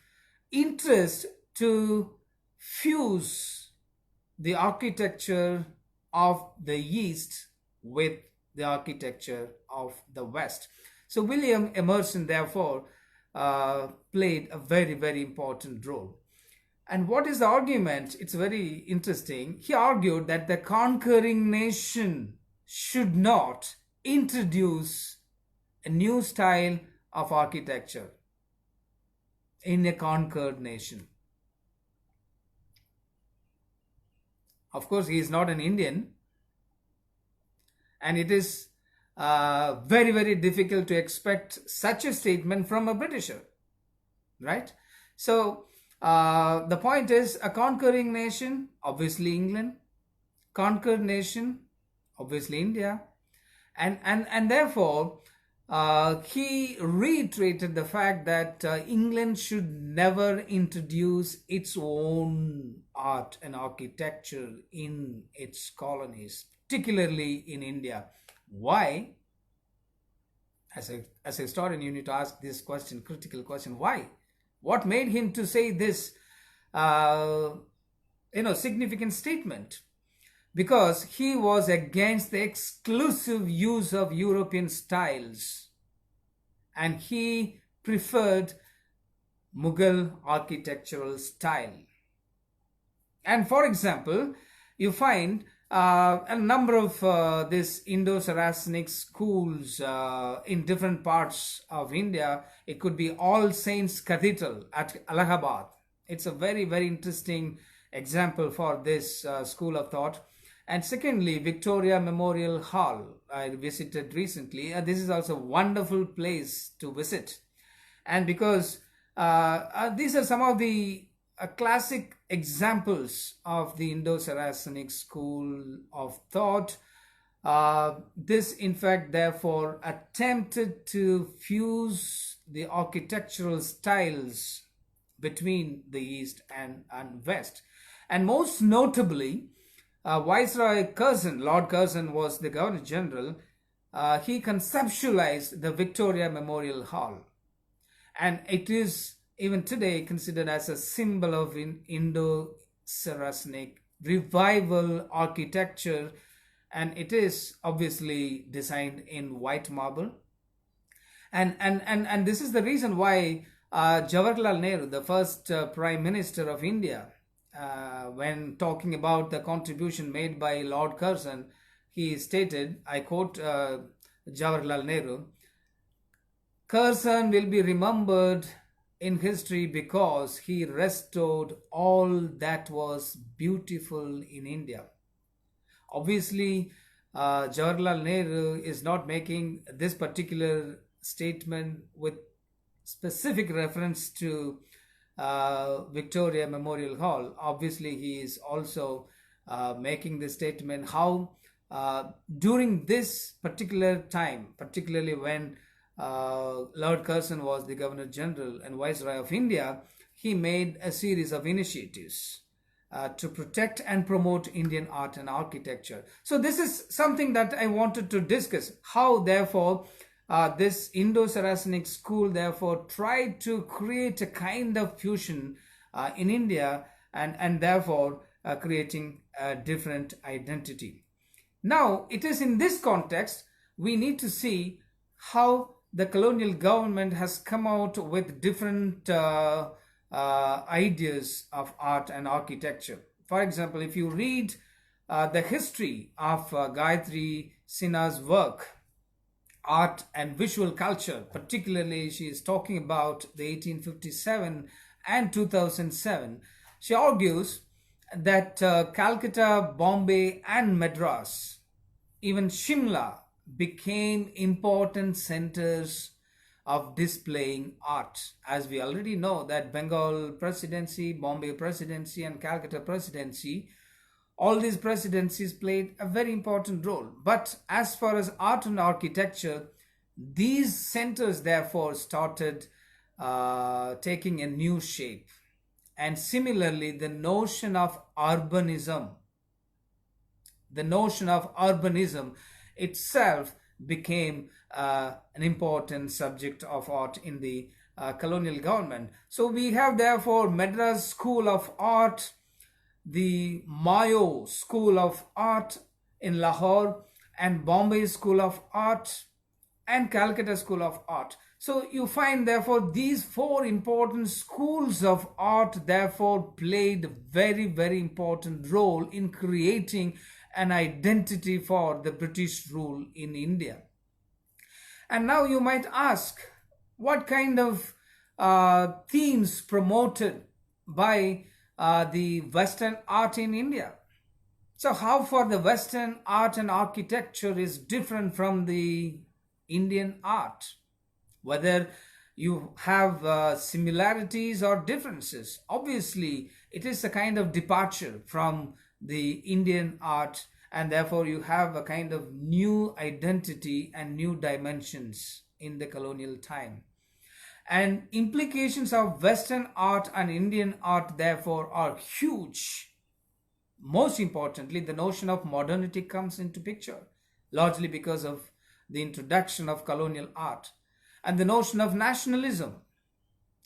interest to fuse the architecture of the East with the architecture of the West. So William Emerson therefore played a very, very important role. And what is the argument? It's very interesting. He argued that the conquering nation should not introduce a new style of architecture in a conquered nation. Of course, he is not an Indian, and it is very, very difficult to expect such a statement from a Britisher, right? So, the point is, a conquering nation, obviously England, conquered nation, obviously India, and therefore he reiterated the fact that England should never introduce its own art and architecture in its colonies, particularly in India. Why? As a historian, you need to ask this question, critical question: why? What made him to say this, uh, significant statement? Because he was against the exclusive use of European styles, and he preferred Mughal architectural style. And for example, you find a number of these Indo-Saracenic schools in different parts of India. It could be All Saints Cathedral at Allahabad. It's a very, very interesting example for this school of thought. And secondly, Victoria Memorial Hall, I visited recently. This is also a wonderful place to visit. And because these are some of the classic examples of the Indo-Saracenic school of thought. This, in fact, therefore, attempted to fuse the architectural styles between the East and West. And most notably, Viceroy Curzon, Lord Curzon was the Governor General, he conceptualized the Victoria Memorial Hall. And it is even today considered as a symbol of Indo-Saracenic revival architecture, and it is obviously designed in white marble. And this is the reason why Jawaharlal Nehru, the first Prime Minister of India, when talking about the contribution made by Lord Curzon, he stated, I quote Jawaharlal Nehru, "Curzon will be remembered in history because he restored all that was beautiful in India." Obviously, Jawaharlal Nehru is not making this particular statement with specific reference to Victoria Memorial Hall. Obviously, he is also making this statement how during this particular time, particularly when Lord Curzon was the Governor General and Viceroy of India, he made a series of initiatives to protect and promote Indian art and architecture. So this is something that I wanted to discuss, how therefore this Indo-Saracenic school therefore tried to create a kind of fusion in India and therefore creating a different identity. Now, it is in this context we need to see how the colonial government has come out with different ideas of art and architecture. For example, if you read the history of Gayatri Sinha's work, Art and Visual Culture, particularly she is talking about the 1857 and 2007, she argues that Calcutta, Bombay and Madras, even Shimla, became important centers of displaying art. As we already know that Bengal presidency, Bombay presidency and Calcutta presidency, all these presidencies played a very important role. But as far as art and architecture, these centers therefore started taking a new shape. And similarly, the notion of urbanism itself became an important subject of art in the colonial government. So we have therefore Madras School of Art, the Mayo School of Art in Lahore, and Bombay School of Art and Calcutta School of Art. So you find therefore these four important schools of art therefore played a very, very important role in creating an identity for the British rule in India. And now you might ask, what kind of themes promoted by the Western art in India? So how for the Western art and architecture is different from the Indian art? Whether you have similarities or differences. Obviously, it is a kind of departure from the Indian art, and therefore you have a kind of new identity and new dimensions in the colonial time. And implications of Western art and Indian art, therefore, are huge. Most importantly, the notion of modernity comes into picture, largely because of the introduction of colonial art. And the notion of nationalism,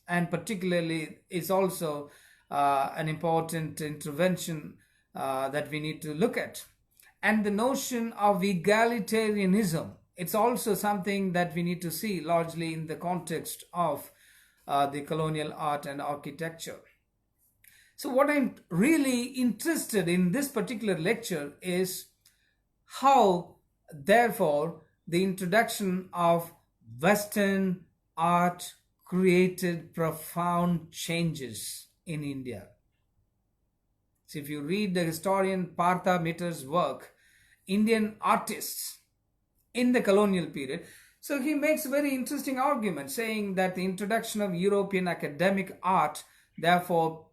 and particularly, is also an important intervention that we need to look at. And the notion of egalitarianism, it's also something that we need to see largely in the context of the colonial art and architecture. So, what I'm really interested in this particular lecture is how, therefore, the introduction of Western art created profound changes in India. So, if you read the historian Partha Mitter's work, Indian artists in the colonial period, so he makes a very interesting argument saying that the introduction of European academic art therefore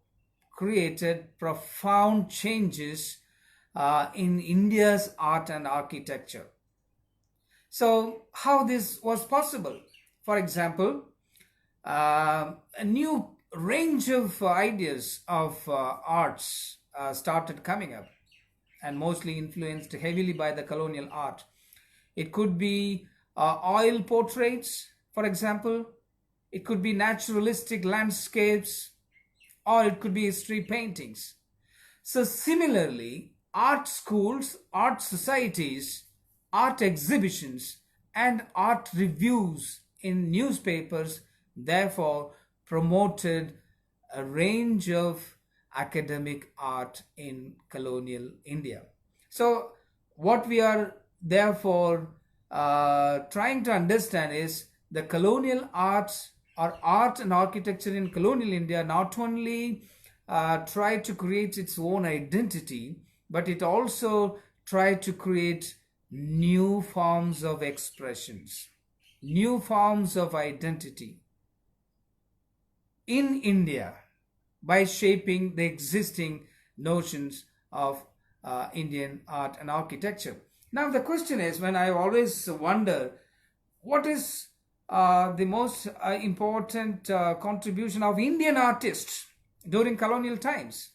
created profound changes in India's art and architecture. So, how this was possible? For example, a new range of ideas of arts started coming up, and mostly influenced heavily by the colonial art. It could be oil portraits, for example. It could be naturalistic landscapes, or it could be history paintings. So similarly, art schools, art societies, art exhibitions, and art reviews in newspapers therefore promoted a range of academic art in colonial India. So what we are therefore trying to understand is the colonial arts or art and architecture in colonial India not only tried to create its own identity, but it also tried to create new forms of expressions, new forms of identity in India by shaping the existing notions of Indian art and architecture. Now the question is, when I always wonder, what is the most important contribution of Indian artists during colonial times?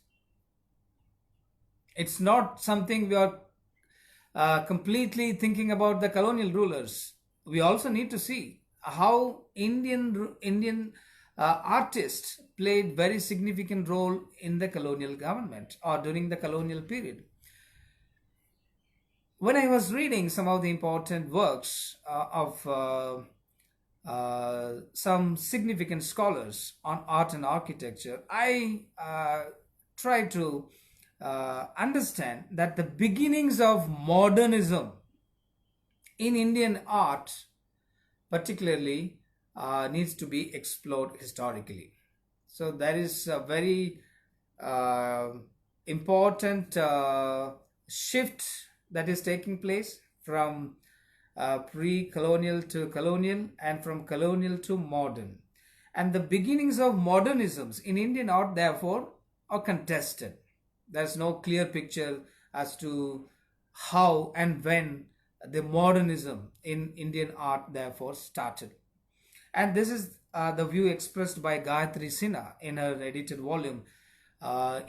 It's not something we are completely thinking about the colonial rulers. We also need to see how Indian artists played very significant role in the colonial government or during the colonial period. When I was reading some of the important works of some significant scholars on art and architecture, I tried to understand that the beginnings of modernism in Indian art particularly needs to be explored historically. So there is a very important shift that is taking place from pre-colonial to colonial and from colonial to modern. And the beginnings of modernisms in Indian art therefore are contested. There's no clear picture as to how and when the modernism in Indian art therefore started. And this is the view expressed by Gayatri Sinha in her edited volume,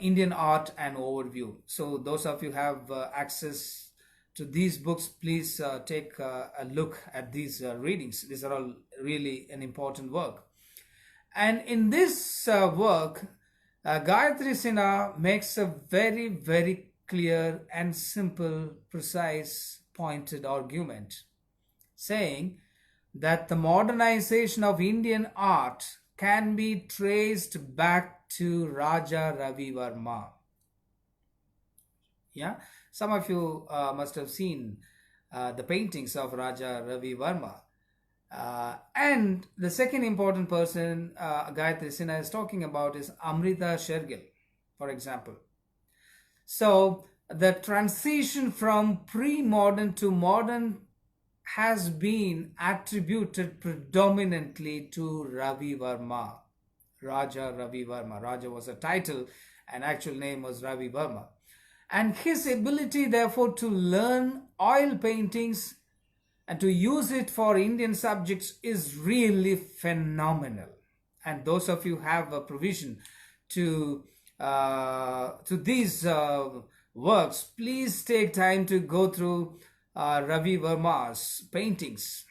Indian Art and Overview. So those of you who have access to these books, please take a look at these readings. These are all really an important work. And in this work, Gayatri Sinha makes a very, very clear and simple, precise, pointed argument, saying that the modernization of Indian art can be traced back to Raja Ravi Varma. Yeah, some of you must have seen the paintings of Raja Ravi Varma. And the second important person Gayatri Sinha is talking about is Amrita Shergill, for example. So the transition from pre-modern to modern has been attributed predominantly to Ravi Varma, Raja Ravi Varma. Raja was a title, and actual name was Ravi Varma. And his ability therefore to learn oil paintings and to use it for Indian subjects is really phenomenal. And those of you have a provision to these works, please take time to go through Ravi Verma's paintings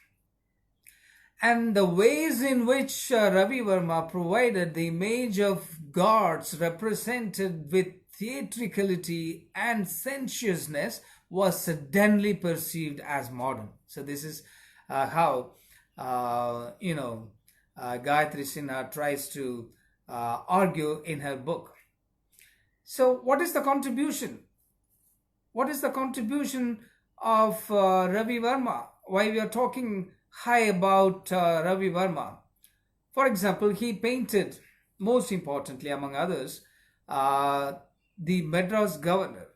and the ways in which Ravi Verma provided the image of gods represented with theatricality and sensuousness was suddenly perceived as modern. So this is how Gayatri Sinha tries to argue in her book. So what is the contribution? What is the contribution of Ravi Verma? Why we are talking high about Ravi Verma? For example, he painted, most importantly among others, the Madras governor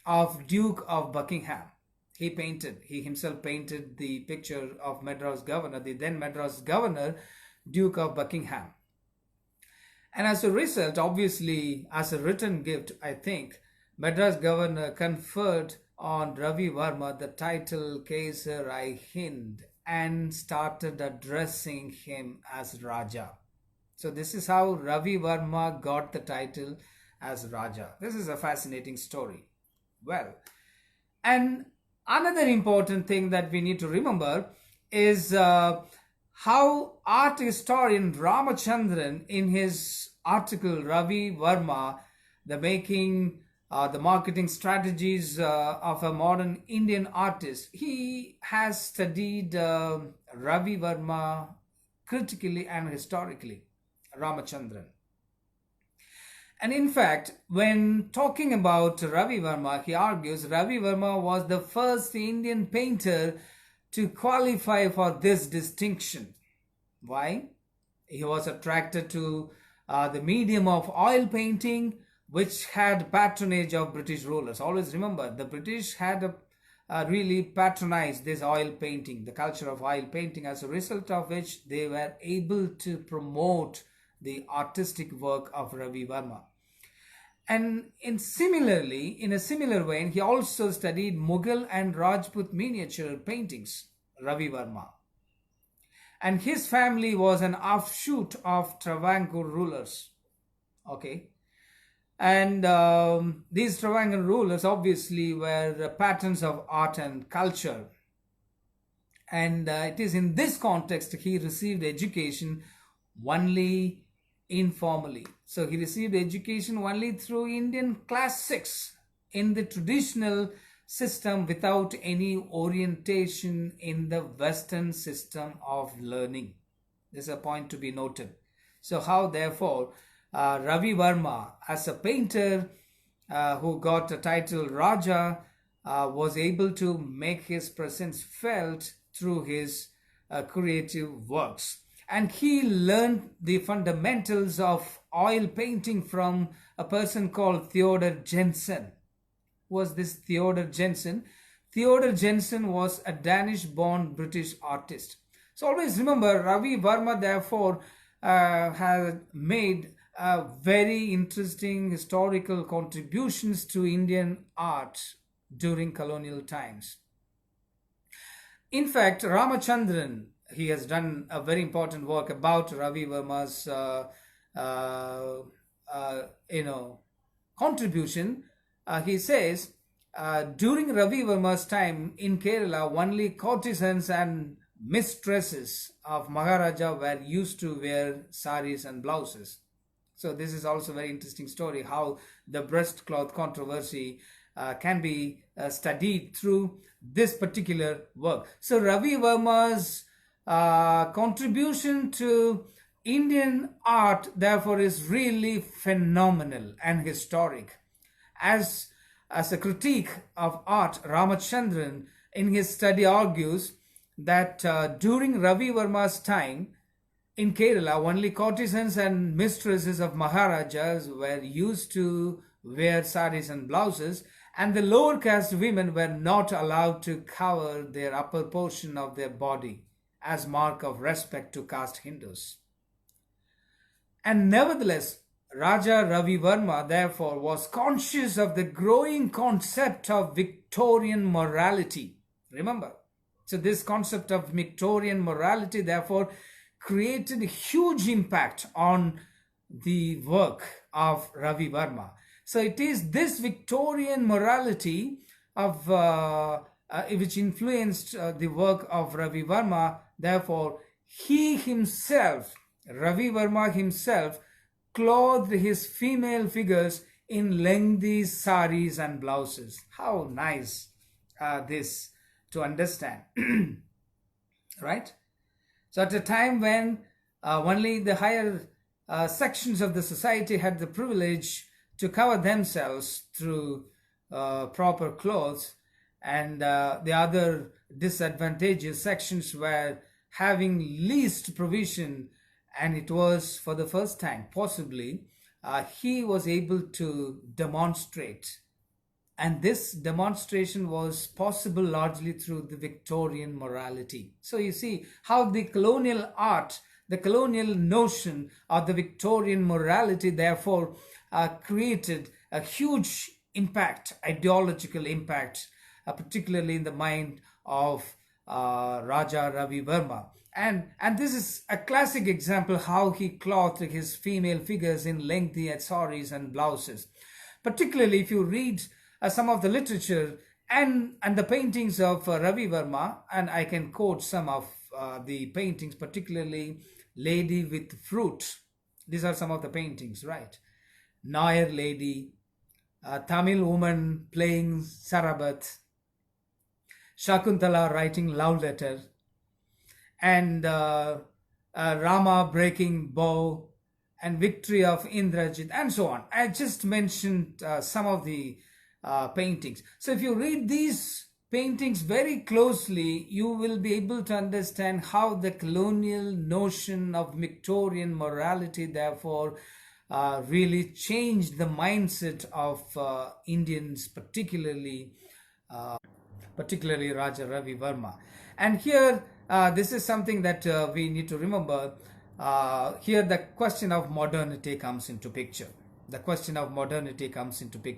of Duke of Buckingham. He himself painted the picture of Madras governor, the then Madras governor, Duke of Buckingham. And as a result, obviously, as a written gift, I think, Madras governor conferred on Ravi Verma the title Kaisar-i-Hind and started addressing him as Raja. So this is how Ravi Verma got the title as Raja. This is a fascinating story. Well, and another important thing that we need to remember is how art historian Ramachandran, in his article Ravi Verma, the marketing strategies of a modern Indian artist, he has studied Ravi Verma critically and historically, Ramachandran. And in fact, when talking about Ravi Verma, he argues Ravi Verma was the first Indian painter to qualify for this distinction. Why? He was attracted to the medium of oil painting, which had patronage of British rulers. Always remember, the British had really patronized this oil painting, the culture of oil painting, as a result of which they were able to promote the artistic work of Ravi Verma. And in a similar vein, he also studied Mughal and Rajput miniature paintings, Ravi Verma. And his family was an offshoot of Travancore rulers. Okay. And these Travancore rulers obviously were patterns of art and culture. And it is in this context he received education only informally. So he received education only through Indian classics in the traditional system without any orientation in the Western system of learning. This is a point to be noted. So how therefore Ravi Verma, as a painter who got the title Raja, was able to make his presence felt through his creative works. And he learned the fundamentals of oil painting from a person called Theodor Jensen. Who was this Theodor Jensen? Theodor Jensen was a Danish-born British artist. So always remember, Ravi Verma therefore has made very interesting historical contributions to Indian art during colonial times. In fact, Ramachandran, he has done a very important work about Ravi Verma's contribution. He says, during Ravi Verma's time in Kerala, only courtesans and mistresses of Maharaja were used to wear saris and blouses. So this is also a very interesting story, how the breastcloth controversy can be studied through this particular work. So Ravi Verma's contribution to Indian art therefore is really phenomenal and historic. As a critique of art, Ramachandran in his study argues that during Ravi Verma's time in Kerala, only courtesans and mistresses of Maharajas were used to wear saris and blouses, and the lower caste women were not allowed to cover their upper portion of their body as mark of respect to caste Hindus. And nevertheless, Raja Ravi Verma therefore was conscious of the growing concept of Victorian morality. Remember, So this concept of Victorian morality therefore created a huge impact on the work of Ravi Verma. So it is this Victorian morality of which influenced the work of Ravi Verma. Therefore, he himself, Ravi Verma himself, clothed his female figures in lengthy saris and blouses. How nice this to understand, right? So at a time when only the higher sections of the society had the privilege to cover themselves through proper clothes, and the other disadvantageous sections were having least provision, and it was for the first time possibly he was able to demonstrate, and this demonstration was possible largely through the Victorian morality. So you see how the colonial art, the colonial notion of the Victorian morality therefore created a huge impact, ideological impact, particularly in the mind of Raja Ravi Verma. And this is a classic example how he clothed his female figures in lengthy saris and blouses. Particularly if you read some of the literature and the paintings of Ravi Verma, and I can quote some of the paintings, particularly Lady with Fruit. These are some of the paintings, right? Nair Lady, Tamil woman playing Sarabat, Shakuntala writing love letter, and Rama breaking bow, and victory of Indrajit, and so on. I just mentioned some of the paintings. So if you read these paintings very closely, you will be able to understand how the colonial notion of Victorian morality therefore really changed the mindset of Indians, particularly Raja Ravi Verma. And here, this is something that we need to remember. Here the question of modernity comes into picture. The question of modernity comes into picture.